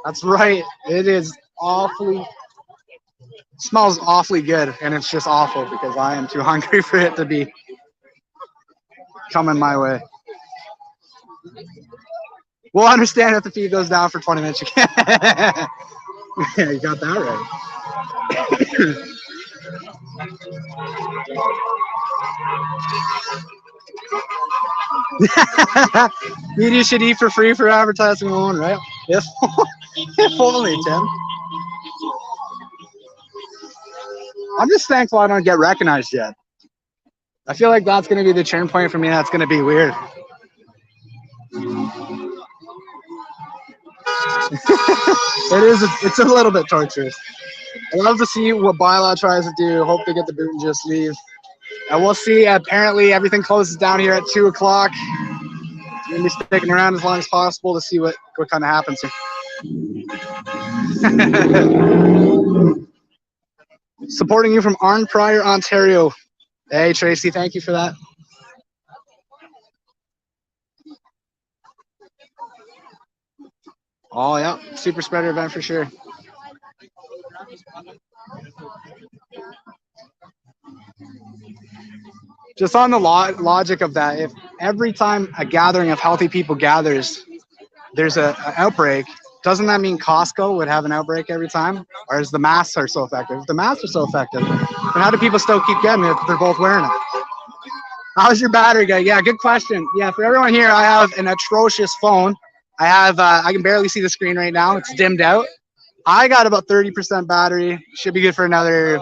That's right. It is awfully, smells awfully good, and it's just awful because I am too hungry for it to be coming my way. We'll understand if the feed goes down for 20 minutes. Yeah, you got that right. Media should eat for free for advertising alone, right? If, if only, Tim. I'm just thankful I don't get recognized yet. I feel like that's going to be the turn point for me. That's going to be weird. It's a little bit torturous. I love to see what Bylaw tries to do. Hope they get the boot and just leave. And we'll see. Apparently, everything closes down here at 2 o'clock. I'm going to be sticking around as long as possible to see what kind of happens here. Supporting you from Arn Pryor, Ontario. Hey, Tracy, thank you for that. Oh, yeah. Super spreader event for sure. Just on the logic of that, if every time a gathering of healthy people gathers, there's an outbreak, doesn't that mean Costco would have an outbreak every time? Or is the masks are so effective? If the masks are so effective, then how do people still keep getting it if they're both wearing it? How's your battery going? Yeah, good question. Yeah, for everyone here, I have an atrocious phone. I can barely see the screen right now. It's dimmed out. I got about 30% battery. Should be good for another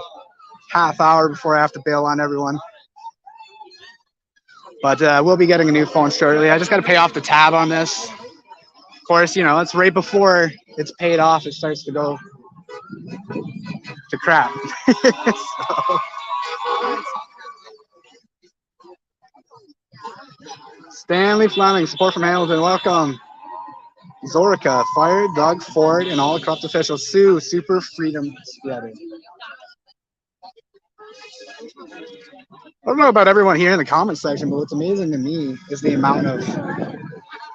half hour before I have to bail on everyone. But we'll be getting a new phone shortly. I just got to pay off the tab on this. Of course, you know, it's right before it's paid off, it starts to go to crap. So. Stanley Fleming, support from Hamilton, welcome. Zorica, fired Doug Ford and all corrupt officials. Sue, super freedom spreader. I don't know about everyone here in the comment section, but what's amazing to me is the amount of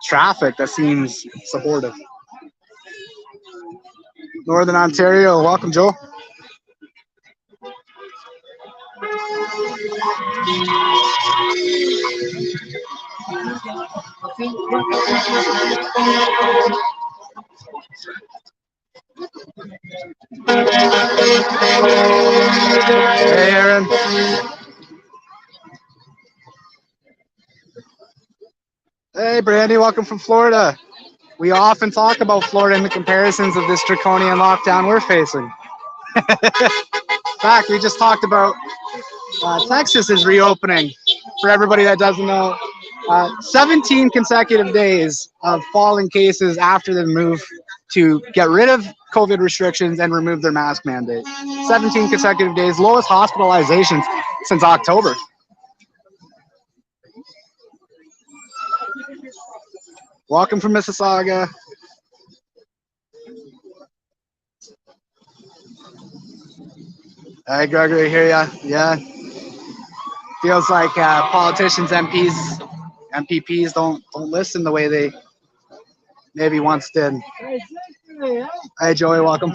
traffic that seems supportive. Northern Ontario, welcome, Joel. Hey, Aaron. Hey, Brandy, welcome from Florida. We often talk about Florida in the comparisons of this draconian lockdown we're facing. In fact, we just talked about Texas is reopening. For everybody that doesn't know, 17 consecutive days of falling cases after the move to get rid of COVID restrictions and remove their mask mandate. 17 consecutive days, lowest hospitalizations since October. Welcome from Mississauga. Hey, Gregory, hear ya. Yeah. Feels like politicians, MPPs don't listen the way they maybe once did. Hey, Joey, welcome.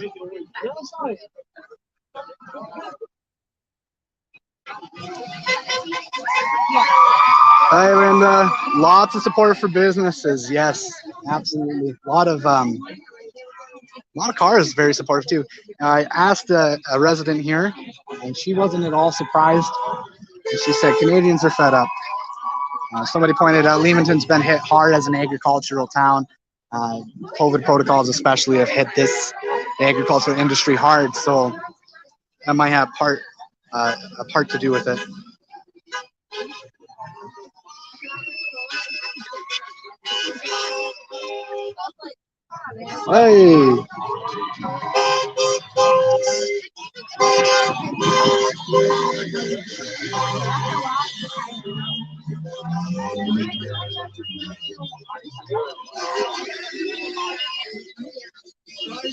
Hi, Linda. Lots of support for businesses. Yes, absolutely. A lot of cars very supportive too. I asked a resident here, and she wasn't at all surprised. And she said Canadians are fed up. Somebody pointed out Leamington's been hit hard as an agricultural town. COVID protocols especially have hit the agricultural industry hard, so that might have a part to do with it. Hey.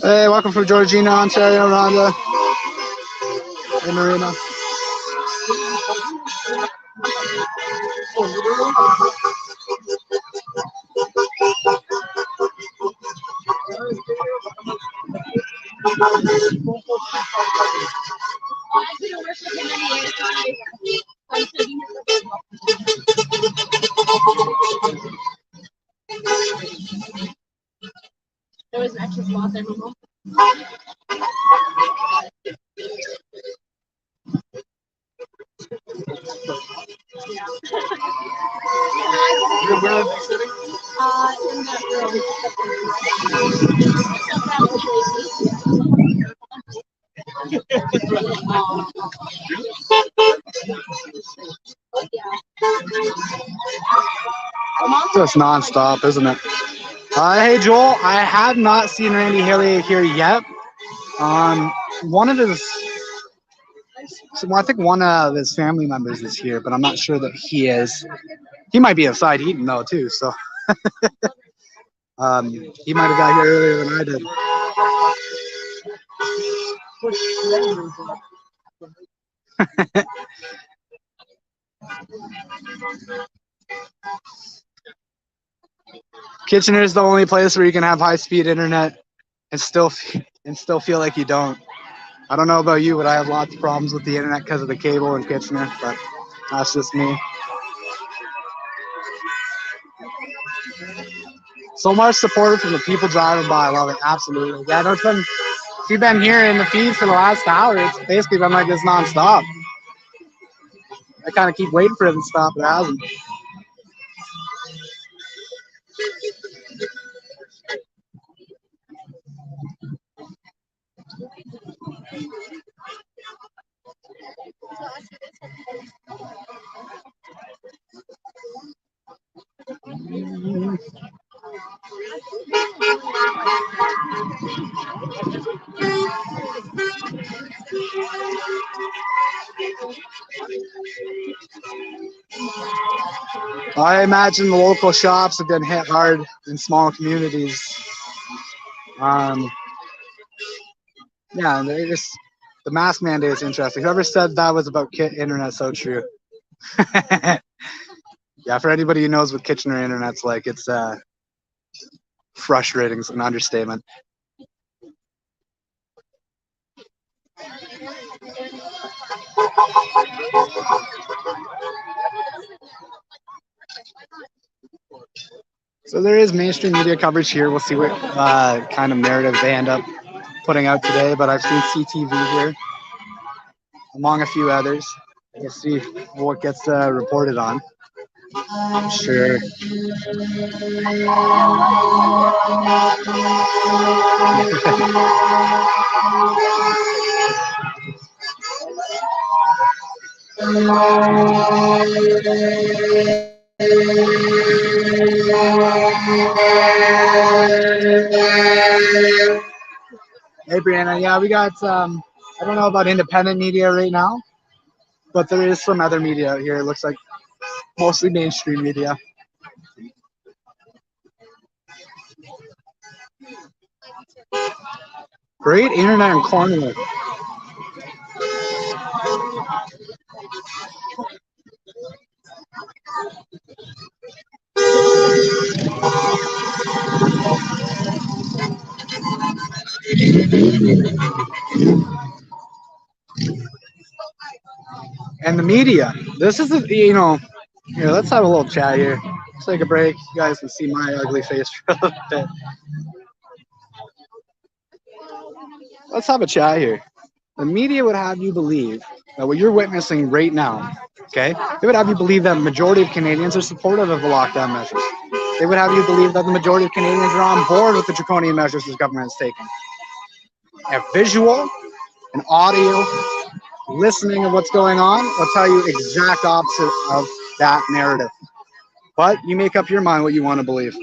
Hey, welcome from Georgina, Ontario, Rhonda. Hey, Marina. There was an extra spot there. Just nonstop, isn't it? Hey, Joel. I have not seen Randy Haley here yet. One of his, well, I think one of his family members is here, but I'm not sure that he is. He might be outside eating though too, so he might have got here earlier than I did. Kitchener is the only place where you can have high-speed internet and still feel like you don't. I don't know about you, but I have lots of problems with the internet because of the cable in Kitchener, but that's just me. So much support from the people driving by. I love it. Absolutely. Yeah, no, if you've been here in the feed for the last hour, it's basically been like this nonstop. I kind of keep waiting for it to stop. It hasn't. I imagine the local shops have been hit hard in small communities. Yeah, and the mask mandate is interesting. Whoever said that was about kit internet, so true. Yeah, for anybody who knows what Kitchener internet's like, it's frustrating. It's an understatement. So there is mainstream media coverage here. We'll see what kind of narrative they end up putting out today, but I've seen CTV here, among a few others. We'll see what gets reported on. Sure. Hey, Brianna. Yeah, we got, I don't know about independent media right now, but there is some other media out here. It looks like mostly mainstream media. Great internet in Cornwall. And the media. This is, here, let's have a little chat here. Let's take a break. You guys can see my ugly face for a little bit. Let's have a chat here. The media would have you believe that what you're witnessing right now, okay, they would have you believe that the majority of Canadians are supportive of the lockdown measures. They would have you believe that the majority of Canadians are on board with the draconian measures this government is taking. A visual, an audio, listening of what's going on will tell you exact opposite of that narrative. But you make up your mind what you want to believe.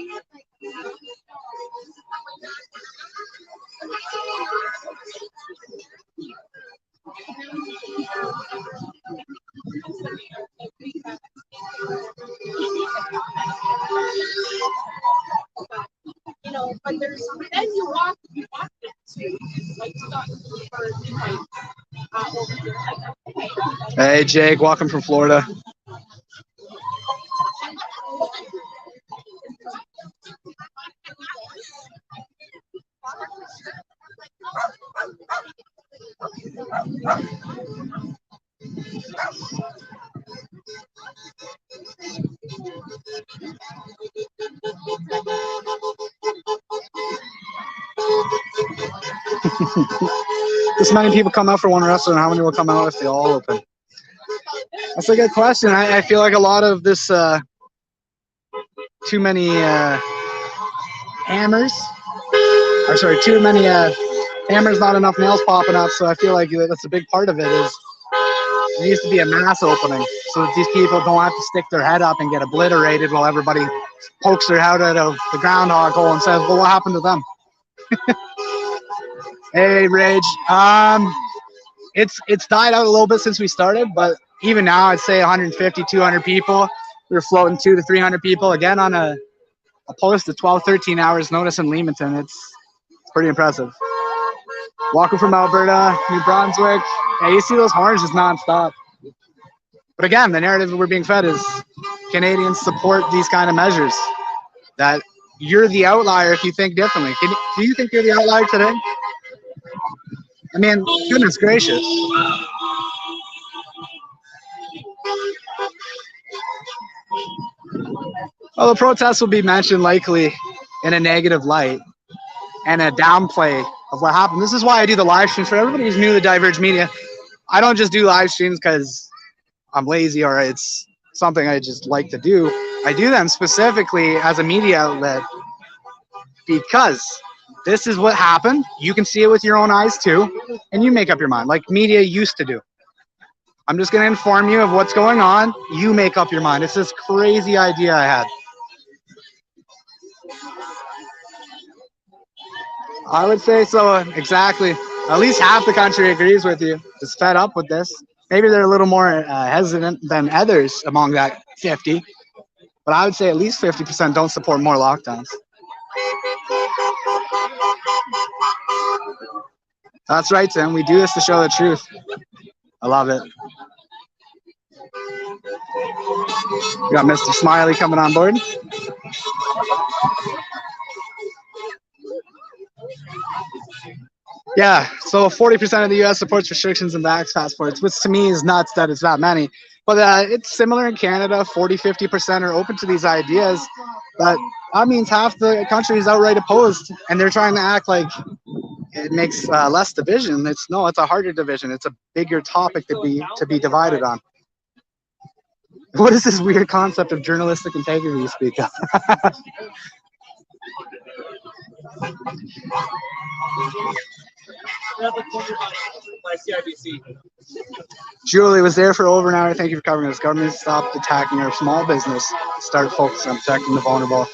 like stuff for invites over here. Okay. Hey, Jake, welcome from Florida. This many people come out for one restaurant. How many will come out if they all open? That's a good question. I feel like a lot of this, too many hammers. Or sorry, too many hammers, not enough nails popping up. So I feel like that's a big part of it. Is there needs to be a mass opening so that these people don't have to stick their head up and get obliterated while everybody pokes their head out of the groundhog hole and says, "Well, what happened to them?" Hey, Rage. It's died out a little bit since we started, but even now, I'd say 150, 200 people. We're floating 200 to 300 people again on a post of 12, 13 hours notice in Leamington. It's pretty impressive. Walking from Alberta, New Brunswick. Yeah, you see those horns just nonstop. But again, the narrative that we're being fed is Canadians support these kind of measures. That you're the outlier if you think differently. Do you think you're the outlier today? I mean, goodness gracious. Well, the protests will be mentioned likely in a negative light and a downplay of what happened. This is why I do the live streams. For everybody who's new to Diverge Media, I don't just do live streams because I'm lazy or it's something I just like to do. I do them specifically as a media outlet because this is what happened. You can see it with your own eyes too, and you make up your mind like media used to do. I'm just going to inform you of what's going on. You make up your mind. It's this crazy idea I had. I would say so, exactly. At least half the country agrees with you. Is fed up with this. Maybe they're a little more hesitant than others among that 50. But I would say at least 50% don't support more lockdowns. That's right, Tim. We do this to show the truth. I love it. We got Mr. Smiley coming on board. Yeah, so 40% of the U.S. supports restrictions and vax passports, which to me is nuts that it's that many. But it's similar in Canada. 40–50% are open to these ideas. But that means half the country is outright opposed, and they're trying to act like it makes less division. It's a harder division. It's a bigger topic to be divided on. What is this weird concept of journalistic integrity you speak of? Julie was there for over an hour. Thank you for covering this. Government stopped attacking our small business. Start focusing on protecting the vulnerable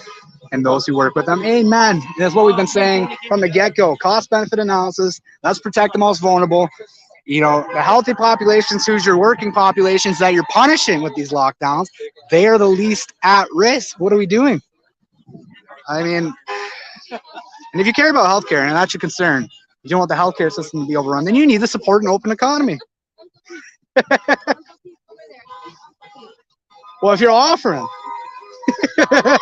and those who work with them. Amen. That's what we've been saying from the get-go. Cost-benefit analysis. Let's protect the most vulnerable. You know, the healthy populations, who's your working populations that you're punishing with these lockdowns, they are the least at risk. What are we doing? I mean, and if you care about healthcare and that's your concern, you don't want the healthcare system to be overrun, then you need to support an open economy. Well, if you're offering. Okay.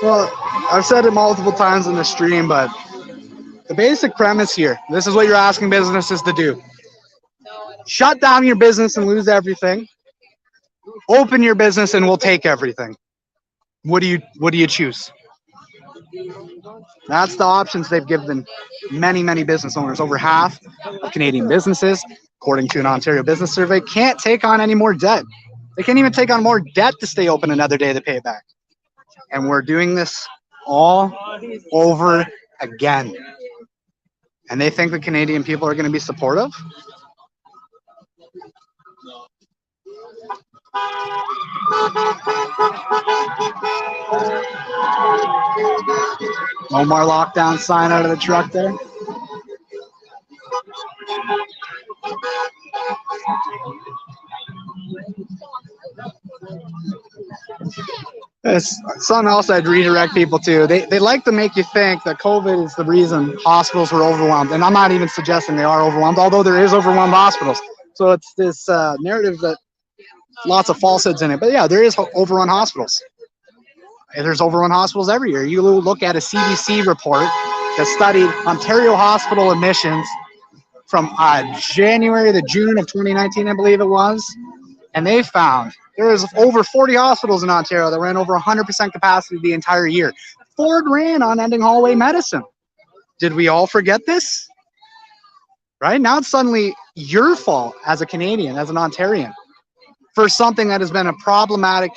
Well, I've said it multiple times in the stream, but the basic premise here, this is what you're asking businesses to do. Shut down your business and lose everything. Open your business and we'll take everything. What do you choose? That's the options they've given many business owners. Over half of Canadian businesses, according to an Ontario business survey, can't take on any more debt. They can't even take on more debt to stay open another day to pay it back. And we're doing this all over again. And they think the Canadian people are going to be supportive? No more lockdown sign out of the truck there. It's something else I'd redirect people to. They like to make you think that COVID is the reason hospitals were overwhelmed. And I'm not even suggesting they are overwhelmed, although there is overwhelmed hospitals. So it's this narrative that lots of falsehoods in it. But yeah, there is overrun hospitals. There's overrun hospitals every year. You look at a CDC report that studied Ontario hospital admissions from January to June of 2019, I believe it was. And they found there was over 40 hospitals in Ontario that ran over 100% capacity the entire year. Ford ran on ending hallway medicine. Did we all forget this? Right? Now it's suddenly your fault as a Canadian, as an Ontarian, for something that has been a problematic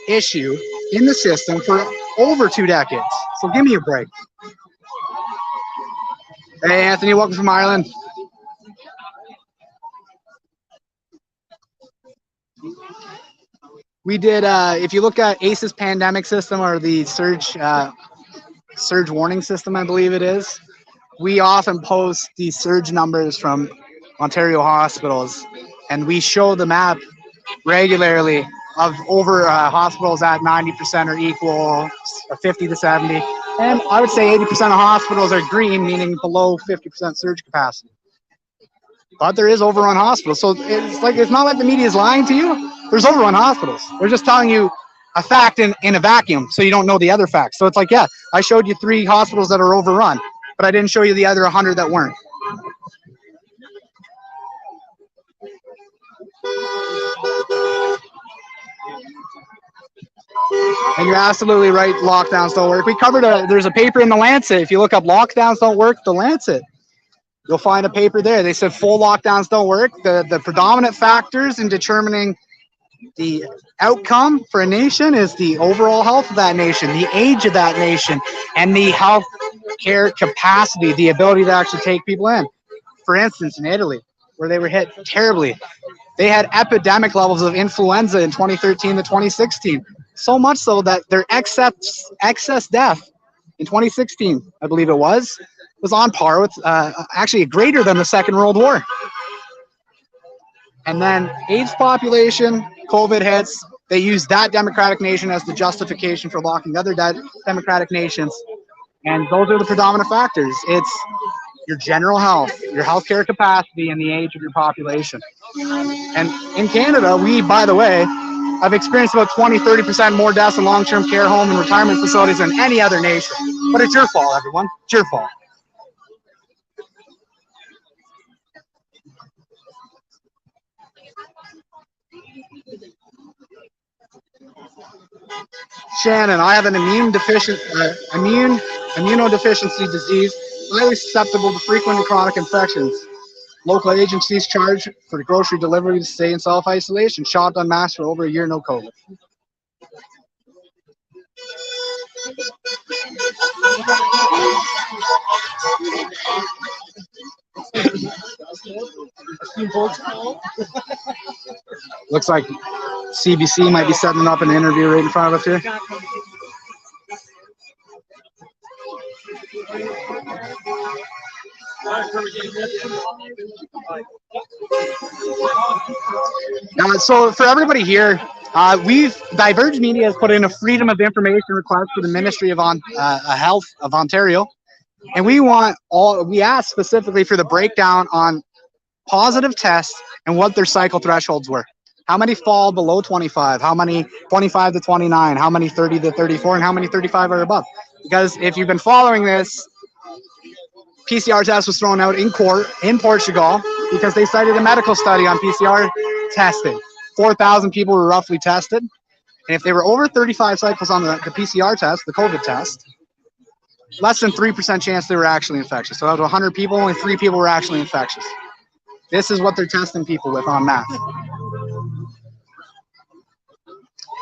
issue in the system for over 2 decades. So give me a break. Hey, Anthony, welcome from Ireland. We did, if you look at ACE's pandemic system or the surge warning system, I believe it is, we often post these surge numbers from Ontario hospitals, and we show the map regularly of over hospitals at 90% or equal, or 50 to 70. And I would say 80% of hospitals are green, meaning below 50% surge capacity. But there is overrun hospitals. So it's not like the media is lying to you. There's overrun hospitals. They're just telling you a fact in a vacuum, so you don't know the other facts. So it's like, yeah, I showed you 3 hospitals that are overrun, but I didn't show you the other 100 that weren't. And you're absolutely right, lockdowns don't work. We covered there's a paper in the Lancet. If you look up lockdowns don't work, the Lancet, you'll find a paper there. They said full lockdowns don't work. The predominant factors in determining the outcome for a nation is the overall health of that nation, the age of that nation, and the health care capacity, the ability to actually take people in. For instance, in Italy, where they were hit terribly, they had epidemic levels of influenza in 2013 to 2016. So much so that their excess death in 2016, I believe it was on par with actually greater than the Second World War. And then AIDS population, COVID hits, they use that democratic nation as the justification for locking other democratic nations. And those are the predominant factors. It's your general health, your healthcare capacity, and the age of your population. And in Canada, we, by the way, have experienced about 20-30% more deaths in long-term care home and retirement facilities than any other nation. But it's your fault, everyone. It's your fault. Shannon, I have an immunodeficiency disease, highly susceptible to frequent and chronic infections. Local agencies charge for grocery delivery to stay in self-isolation. Shopped unmasked for over a year, no COVID. Looks like CBC might be setting up an interview right in front of us here. So for everybody here, Diverge Media has put in a Freedom of Information request for the Ministry of Health of Ontario, and we asked specifically for the breakdown on positive tests and what their cycle thresholds were. How many fall below 25? How many 25 to 29? How many 30 to 34? And how many 35 are above? Because if you've been following this, PCR test was thrown out in court in Portugal because they cited a medical study on PCR testing. 4,000 people were roughly tested. And if they were over 35 cycles on the PCR test, the COVID test, less than 3% chance they were actually infectious. So out of 100 people, only 3 people were actually infectious. This is what they're testing people with en masse.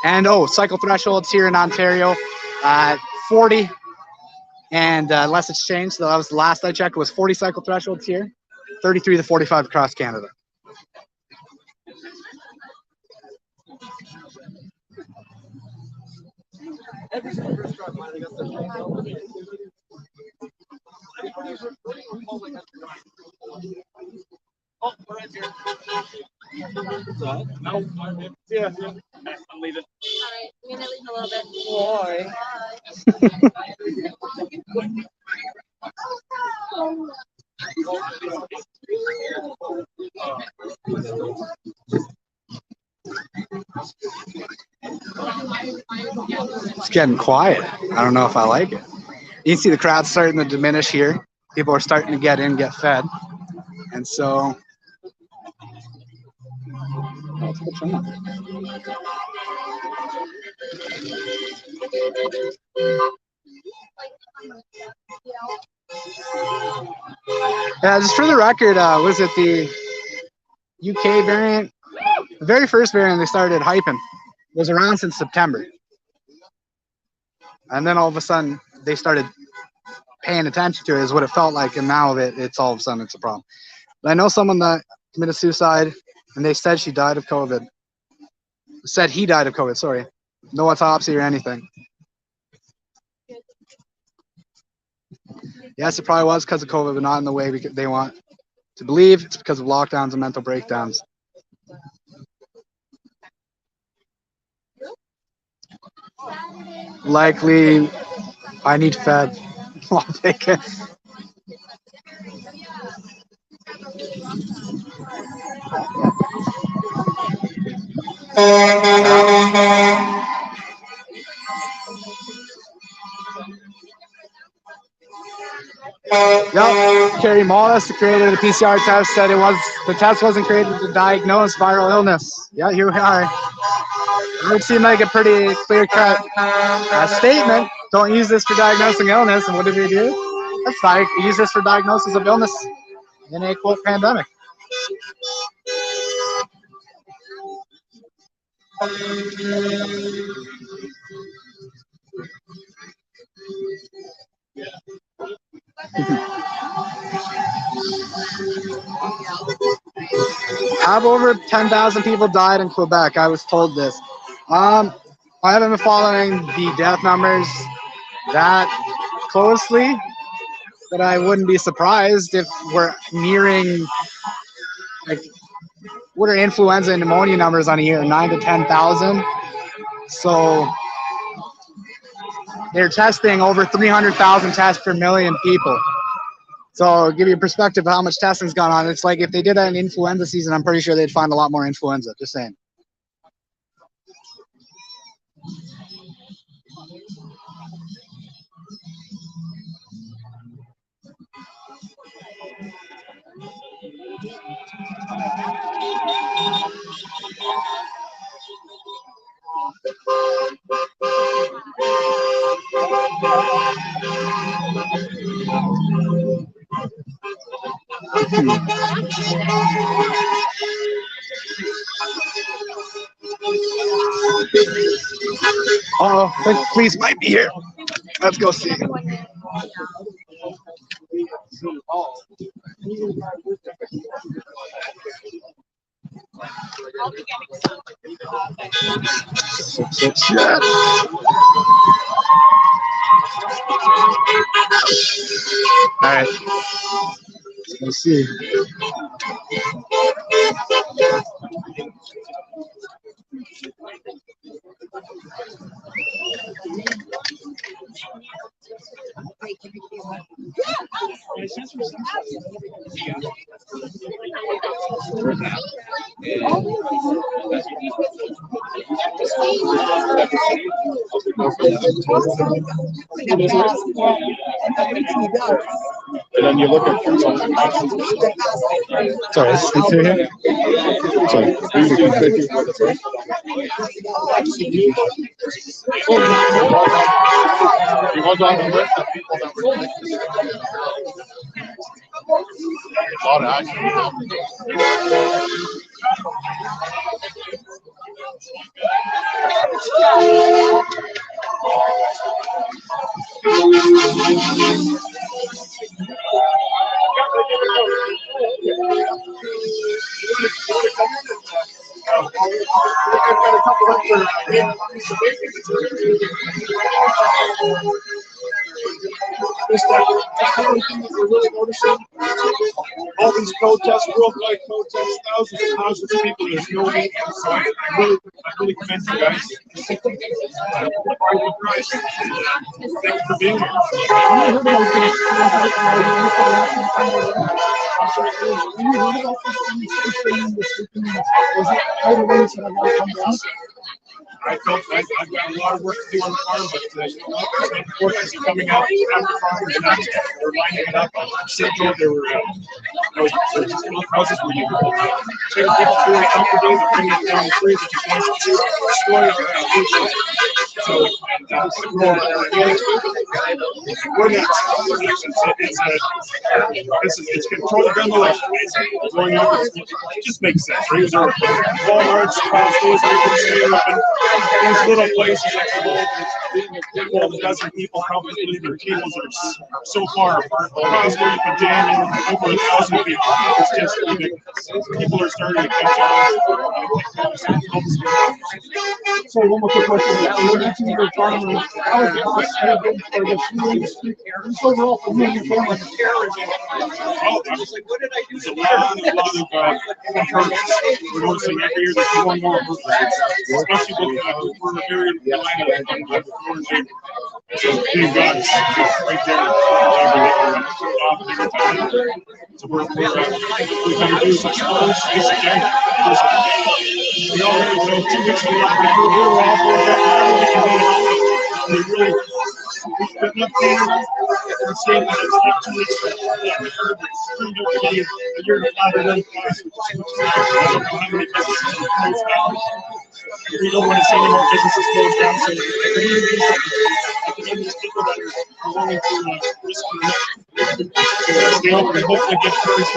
And cycle thresholds here in Ontario, 40. And unless it's changed, so that was the last I checked, was 40 cycle thresholds here, 33 to 45 across Canada. Oh, we're right here. No, yeah, I'm leaving. All right, I'm gonna leave a little bit. Boy. It's getting quiet. I don't know if I like it. You can see the crowd starting to diminish here. People are starting to get in, get fed. And so, yeah, just for the record, was it the UK variant? The very first variant they started hyping was around since September. And then all of a sudden they started paying attention to it is what it felt like, and now that it's all of a sudden it's a problem. But I know someone that committed suicide, and they said she died of COVID. Said he died of COVID. Sorry, no autopsy or anything. Yes, it probably was because of COVID, but not in the way they want to believe. It's because of lockdowns and mental breakdowns. Likely, I need fed. I'll take it. Yep, Carrie Mullis, the creator of the PCR test, said the test wasn't created to diagnose viral illness. Yeah, here we are. It would seem like a pretty clear-cut statement. Don't use this for diagnosing illness. And what did they do? That's fine. Use this for diagnosis of illness in a quote pandemic. Have over 10,000 people died in Quebec. I was told this. I haven't been following the death numbers that closely, but I wouldn't be surprised if we're nearing, like, what are influenza and pneumonia numbers on a year? 9 to 10,000. So they're testing over 300,000 tests per million people. So give you a perspective of how much testing's gone on. It's like if they did that in influenza season, I'm pretty sure they'd find a lot more influenza. Just saying. Oh, the police might be here. Let's go see. Shit. All right. Let's see. And then you look at Sorry, it's here. Sorry. He was on the list of people that were a lot of action. Just the only thing that we're really noticing, all these protests, worldwide protests, thousands of people, there's no meat inside. I really commend you guys. Thank you for being here. I felt like I've got a lot of work to do on the farm, but there's workers coming out after farmers now. They're lining it up on Central. There were just little houses where you take people through it every day, they're bringing it down the trees, and just wants to destroy our food. So, it's controlled demolition. It's going on. It just makes sense. Right? Walmarts, Costco's, these little places that can hold a dozen people, probably their tables are so far apart. Costco, you can jam in over 1,000 people. It's just ridiculous. People are starting to catch on. So one more quick question. You mentioned your farmers. How is the cost for the food industry? Just overall for you and your family. There's a lot of improvements. We're noticing every year there's more and more improvements, especially with we're very reliant on foreign labor. So thank God right there. So we can do such close again. We already know 2 weeks ago we were off we really we've been saying that it's like 2 weeks a year to 5 of them. We don't want to see any more businesses close down, so these people that are willing to risk stay open and hopefully get first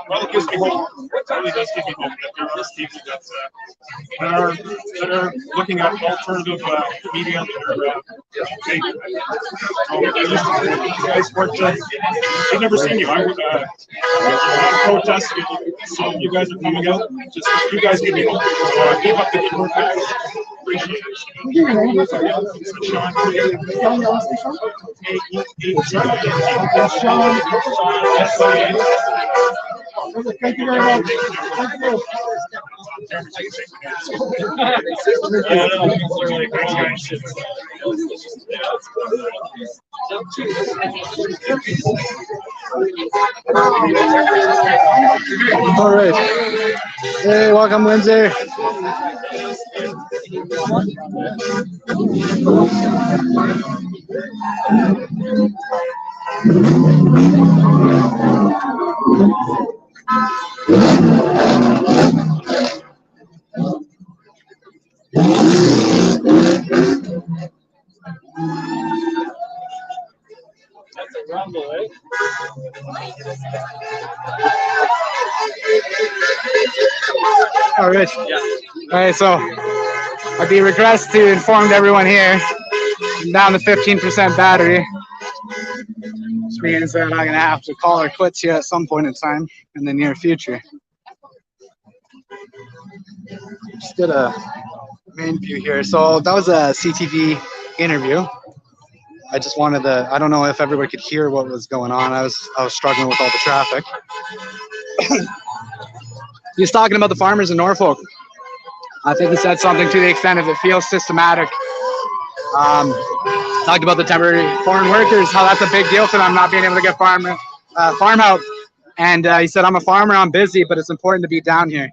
it gives me hope. It really does give me hope that there are people that are looking at alternative media that are you guys weren't I've never seen you. I would protest, so you guys are coming out. Just you guys give me hope. So keep up the good work. Appreciate Thank you very much. Thank you. All right. Hey, welcome, Lindsay. That's a rumble, eh? All right. All right, so I'd be regrets to inform everyone here I'm down to 15% battery, which means that I'm going to have to call her quits here at some point in time in the near future. Just did a main view here. So that was a CTV interview. I just wanted to, I don't know if everybody could hear what was going on. I was struggling with all the traffic. He was talking about the farmers in Norfolk. I think he said something to the extent of it feels systematic. Talked about the temporary foreign workers, how that's a big deal for them not being able to get farm help. And he said, I'm a farmer, I'm busy, but it's important to be down here.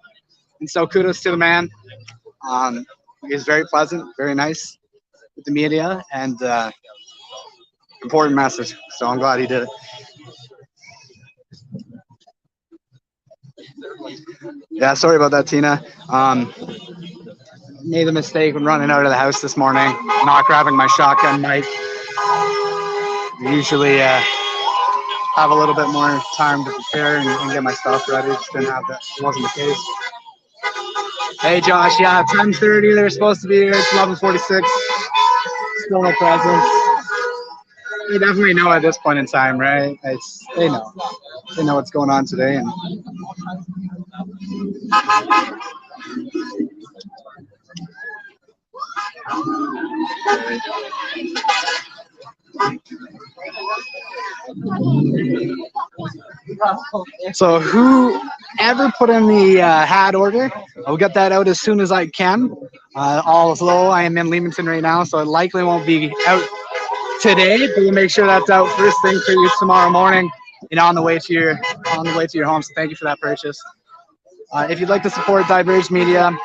And so kudos to the man. He's very pleasant, very nice with the media, and important message. So I'm glad he did it. Yeah, sorry about that, Tina. Made a mistake when running out of the house this morning, not grabbing my shotgun mic. Usually have a little bit more time to prepare and get my stuff ready. Just didn't have that. It wasn't the case. Hey, Josh. Yeah, 10:30. They're supposed to be here. It's 11:46. Still no presents. They definitely know at this point in time, right? They know. They know what's going on today. And so whoever put in the hat order, I'll get that out as soon as I can. All is low. I am in Leamington right now, so it likely won't be out today, but we'll make sure that's out first thing for you tomorrow morning and on the way to your home. So thank you for that purchase. If you'd like to support Diverge Media,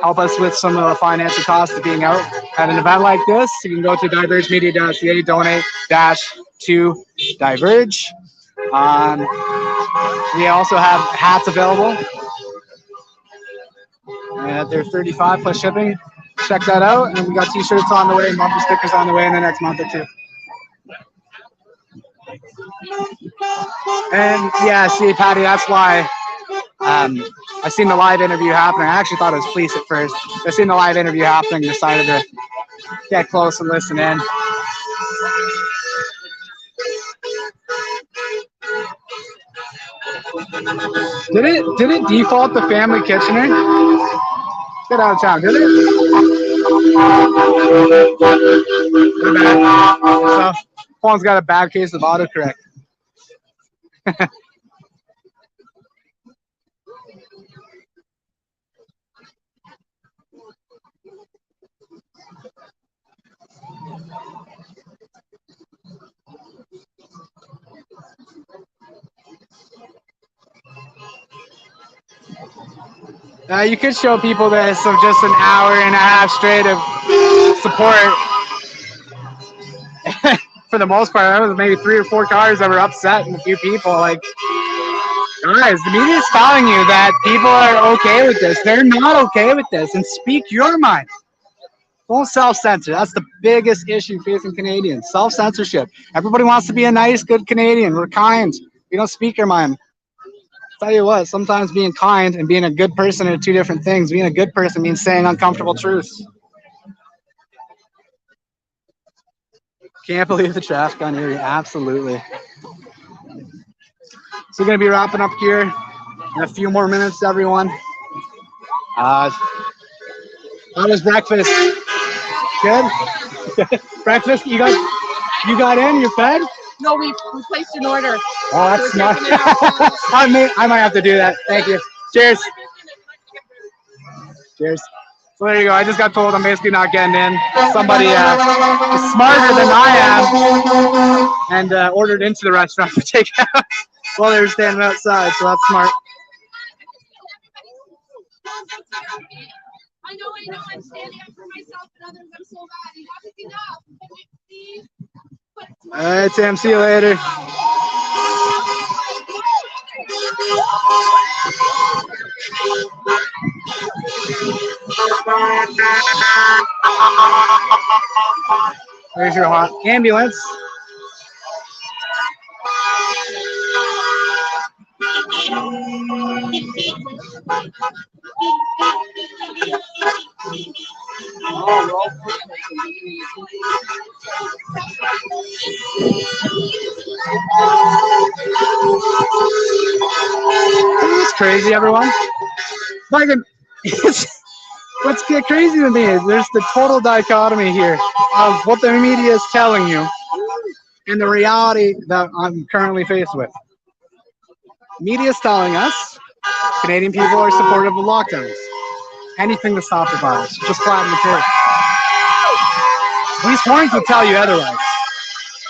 help us with some of the financial costs of being out at an event like this, you can go to divergemedia.ca, donate to Diverge. We also have hats available. They're $35 plus shipping. Check that out. And we got t-shirts on the way, bumper stickers on the way in the next month or two. And yeah, see, Patty, that's why I seen the live interview happening. I actually thought it was Fleece at first. I seen the live interview happening, decided to get close and listen in. Did it default to Family Kitchener? Get out of town, did it? So, phone's got a bad case of autocorrect. You could show people this of just an hour and a half straight of support. For the most part, there was maybe 3 or 4 cars that were upset and a few people. Like, guys, the media is telling you that people are okay with this. They're not okay with this, and speak your mind. Don't self-censor. That's the biggest issue facing Canadians. Self-censorship. Everybody wants to be a nice, good Canadian. We're kind. We don't speak our mind. Tell you what, sometimes being kind and being a good person are 2 different things. Being a good person means saying uncomfortable truths. Can't believe the traffic on here. Absolutely. So we're going to be wrapping up here in a few more minutes, everyone. How was breakfast? Good? Breakfast? You got in? You're fed? No, we placed an order. Oh, that's smart. I might have to do that. Thank you. Cheers. Cheers. So there you go. I just got told I'm basically not getting in. Somebody is smarter than I am and ordered into the restaurant for takeout while they were standing outside. So that's smart. I know, I'm standing up for myself and others. I'm so bad. You have to get up. Please. All right, Sam. See you later. There's your hot ambulance. It's crazy, everyone. What's crazy to me is there's the total dichotomy here of what the media is telling you and the reality that I'm currently faced with. Media is telling us Canadian people are supportive of lockdowns. Anything to stop the virus. Just flatten the curve. These horns will tell you otherwise.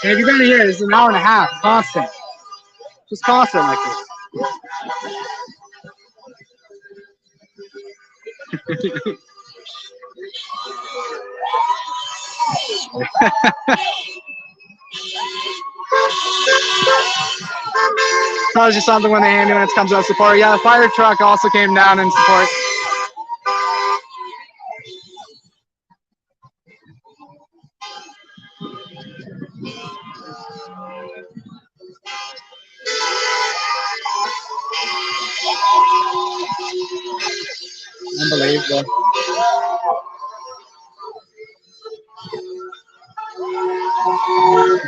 And if you're going to hear it, it's an hour and a half, constant. Just constant like this. Tells you something when the ambulance comes out support. Yeah, the fire truck also came down in support. Unbelievable.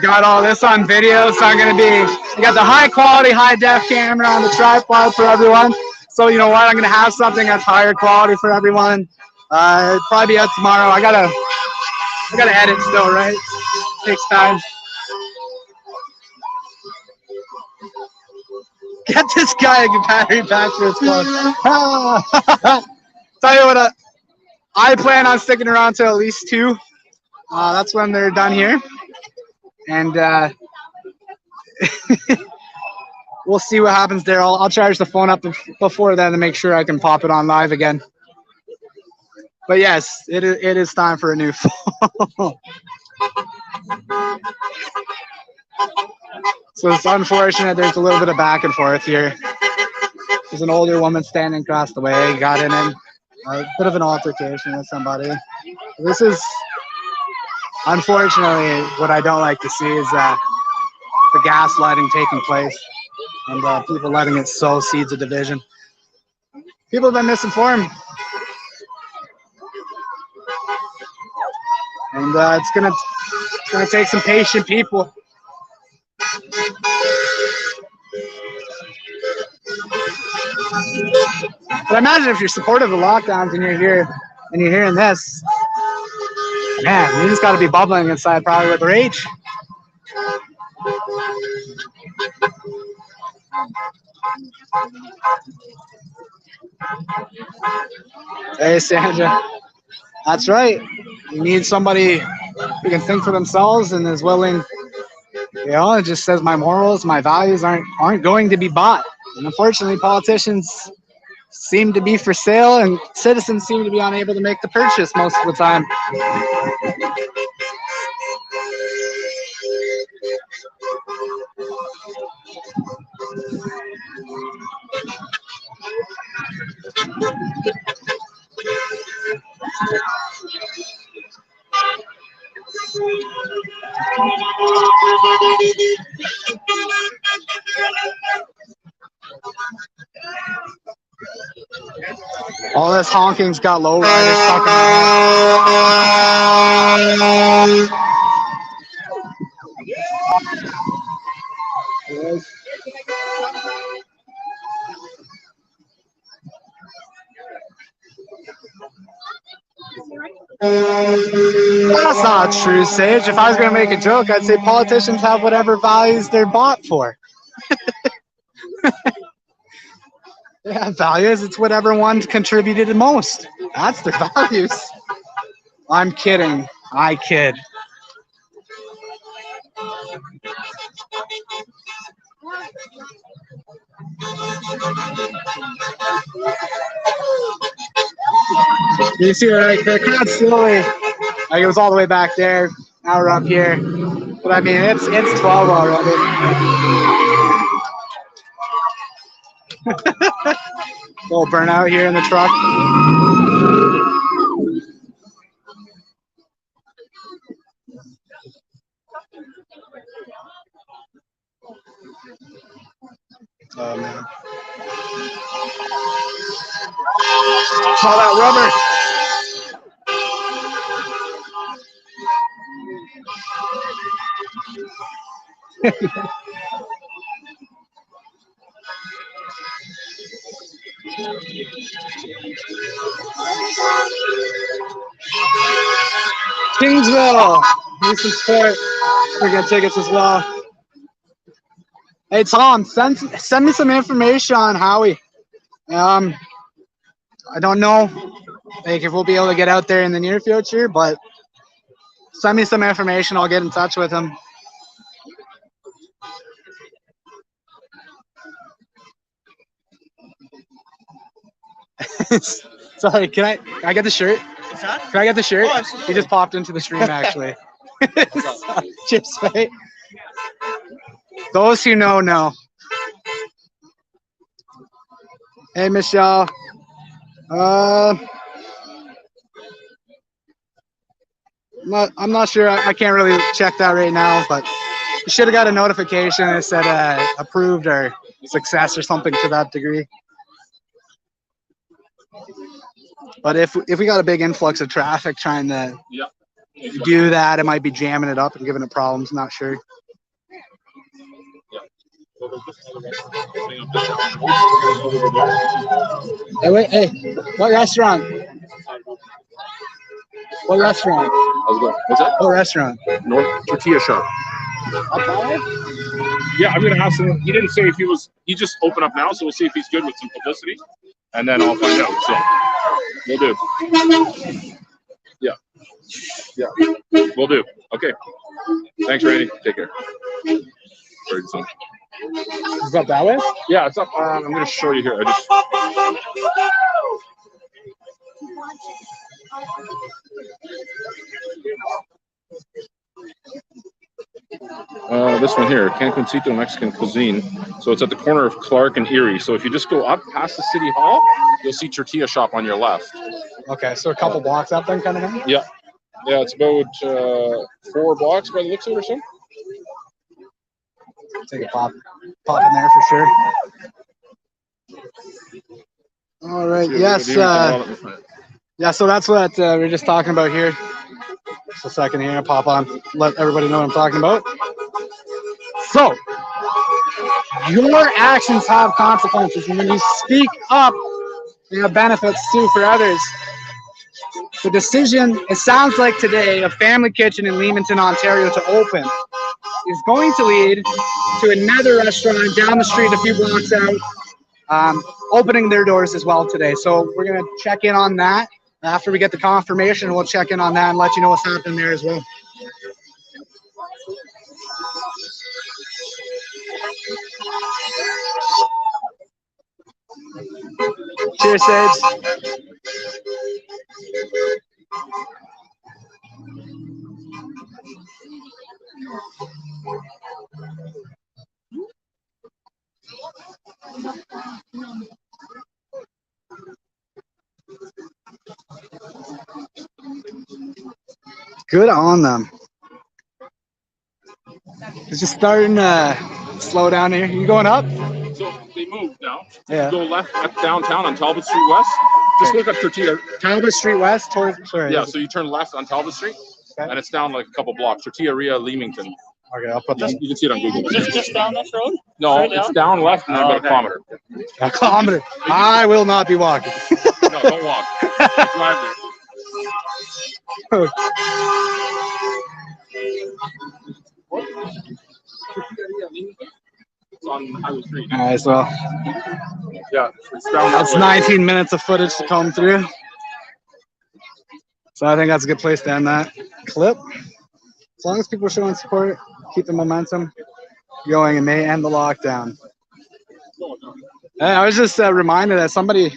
Got all this on video, so I'm gonna be. You got the high quality, high def camera on the tripod for everyone. So you know what? I'm gonna have something that's higher quality for everyone. It'll probably be out tomorrow. I gotta edit still, right? Takes time. Get this guy a battery pack for his phone. Tell you what, I plan on sticking around to at least 2. That's when they're done here. And we'll see what happens there. I'll charge the phone up before then to make sure I can pop it on live again. But yes, it is time for a new phone. So it's unfortunate there's a little bit of back and forth here. There's an older woman standing across the way, got in a bit of an altercation with somebody. This is, unfortunately, what I don't like to see is the gaslighting taking place and people letting it sow seeds of division. People have been misinformed. And it's gonna take some patient people. But imagine if you're supportive of lockdowns and you're here and you're hearing this, man, you just got to be bubbling inside probably with rage. Hey, Sandra. That's right. You need somebody who can think for themselves and is willing. You know, it just says my morals, my values aren't going to be bought. And unfortunately, politicians seem to be for sale, and citizens seem to be unable to make the purchase most of the time. All this honking's got low riders stuck in That's not true, Sage. If I was going to make a joke, I'd say politicians have whatever values they're bought for. They have values. It's whatever one contributed the most. That's their values. I'm kidding. I kid. You see, like, the crowd's slowly, like, it was all the way back there. Now we're up here. But I mean, it's 12 already. Little burnout here in the truck. Oh man. All that rubber. Kingsville, need some support. We're gonna tickets as well. Hey Tom, send me some information on Howie. I don't know, like, if we'll be able to get out there in the near future, but send me some information. I'll get in touch with him. Sorry, can I get the shirt? What's that? Can I get the shirt? Oh, absolutely. He just popped into the stream actually. Chips, right? Those who know, know. Hey, Michelle. I'm not sure. I can't really check that right now, but you should have got a notification that said approved or success or something to that degree. But if we got a big influx of traffic trying to If you do that, it might be jamming it up and giving it problems. Not sure. Hey, wait, hey, what restaurant? What restaurant? How's it going? What's that? What restaurant? North Tortilla Shop. Yeah, I'm gonna ask him. He didn't say if he was. He just opened up now, so we'll see if he's good with some publicity, and then I'll find out. So we'll do. Yeah, yeah, we'll do. Okay. Thanks, Randy. Take care. Very soon. Is that that way? Yeah, it's up. I'm gonna show you here. I just. This one here, Cancuncito Mexican Cuisine. So it's at the corner of Clark and Erie. So if you just go up past the City Hall, you'll see Tortilla Shop on your left. Okay, so a couple blocks up then, kind of thing. Yeah, yeah, it's about 4 blocks by the looks of it or so. Take a pop in there for sure. All right. Yes. Yeah. So that's what we we're just talking about here. Just a second here. Pop on. Let everybody know what I'm talking about. So your actions have consequences, and when you speak up, they have benefits too for others. The decision, it sounds like today, a family kitchen in Leamington, Ontario to open is going to lead to another restaurant down the street a few blocks out opening their doors as well today. So we're going to check in on that. After we get the confirmation, we'll check in on that and let you know what's happening there as well. Cheers, Sage. Good on them. It's just starting to slow down here. You going up? So they moved now. Yeah. Go left at downtown on Talbot Street West. Just look up Tortilla. Talbot Street West? Sorry. Yeah, so you turn left on Talbot Street, and it's down like a couple blocks. Tortilleria, Leamington. Okay, I'll put that. You can see it on Google. Just down this road? No, Straight it's down? down left and then about a kilometer. A kilometer. I will not be walking. No, don't walk. Drive there. It's on Highway 3. All right, so Yeah, it's down that's that way. 19 minutes of footage to come through. So I think that's a good place to end that clip. As long as people are showing support, keep the momentum going, and they end the lockdown. And I was just reminded that somebody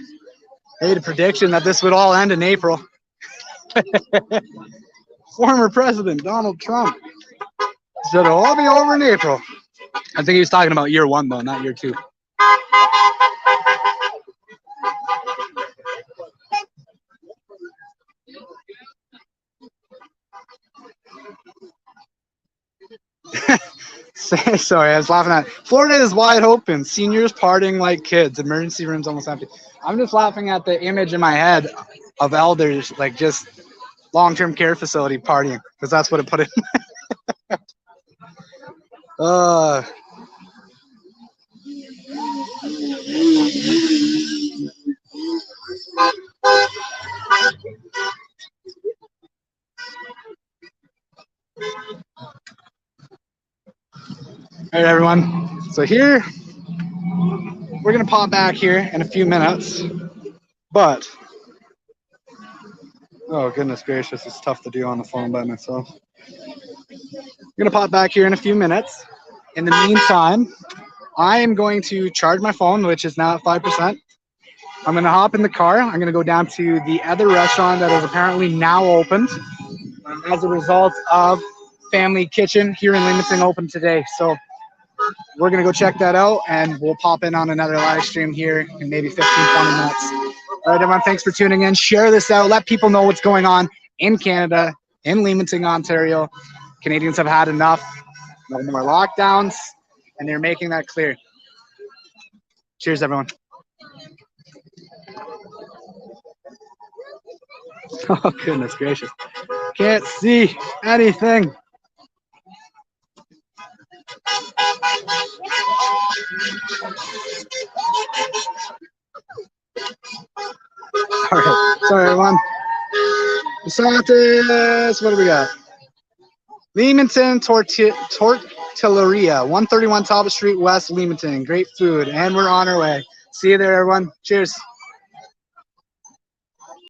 made a prediction that this would all end in April. Former President Donald Trump said it'll all be over in April. I think he was talking about year 1 though, not year 2. Sorry, I was laughing at Florida is wide open. Seniors partying like kids. Emergency rooms almost empty. I'm just laughing at the image in my head of elders, like just long-term care facility partying, because that's what it put in. All right, everyone. So here, we're going to pop back here in a few minutes. But, oh, goodness gracious, it's tough to do on the phone by myself. I'm going to pop back here in a few minutes. In the meantime, I am going to charge my phone, which is now at 5%. I'm going to hop in the car. I'm going to go down to the other restaurant that is apparently now opened as a result of Family Kitchen here in Leamington open today. So we're going to go check that out, and we'll pop in on another live stream here in maybe 15, 20 minutes. All right, everyone, thanks for tuning in. Share this out. Let people know what's going on in Canada, in Leamington, Ontario. Canadians have had enough. No more lockdowns, and they're making that clear. Cheers, everyone. Oh, goodness gracious. Can't see anything. All right, sorry everyone. Santos, what do we got? Leamington Tortilleria, 131 Talbot Street West, Leamington. Great food, and we're on our way. See you there, everyone. Cheers.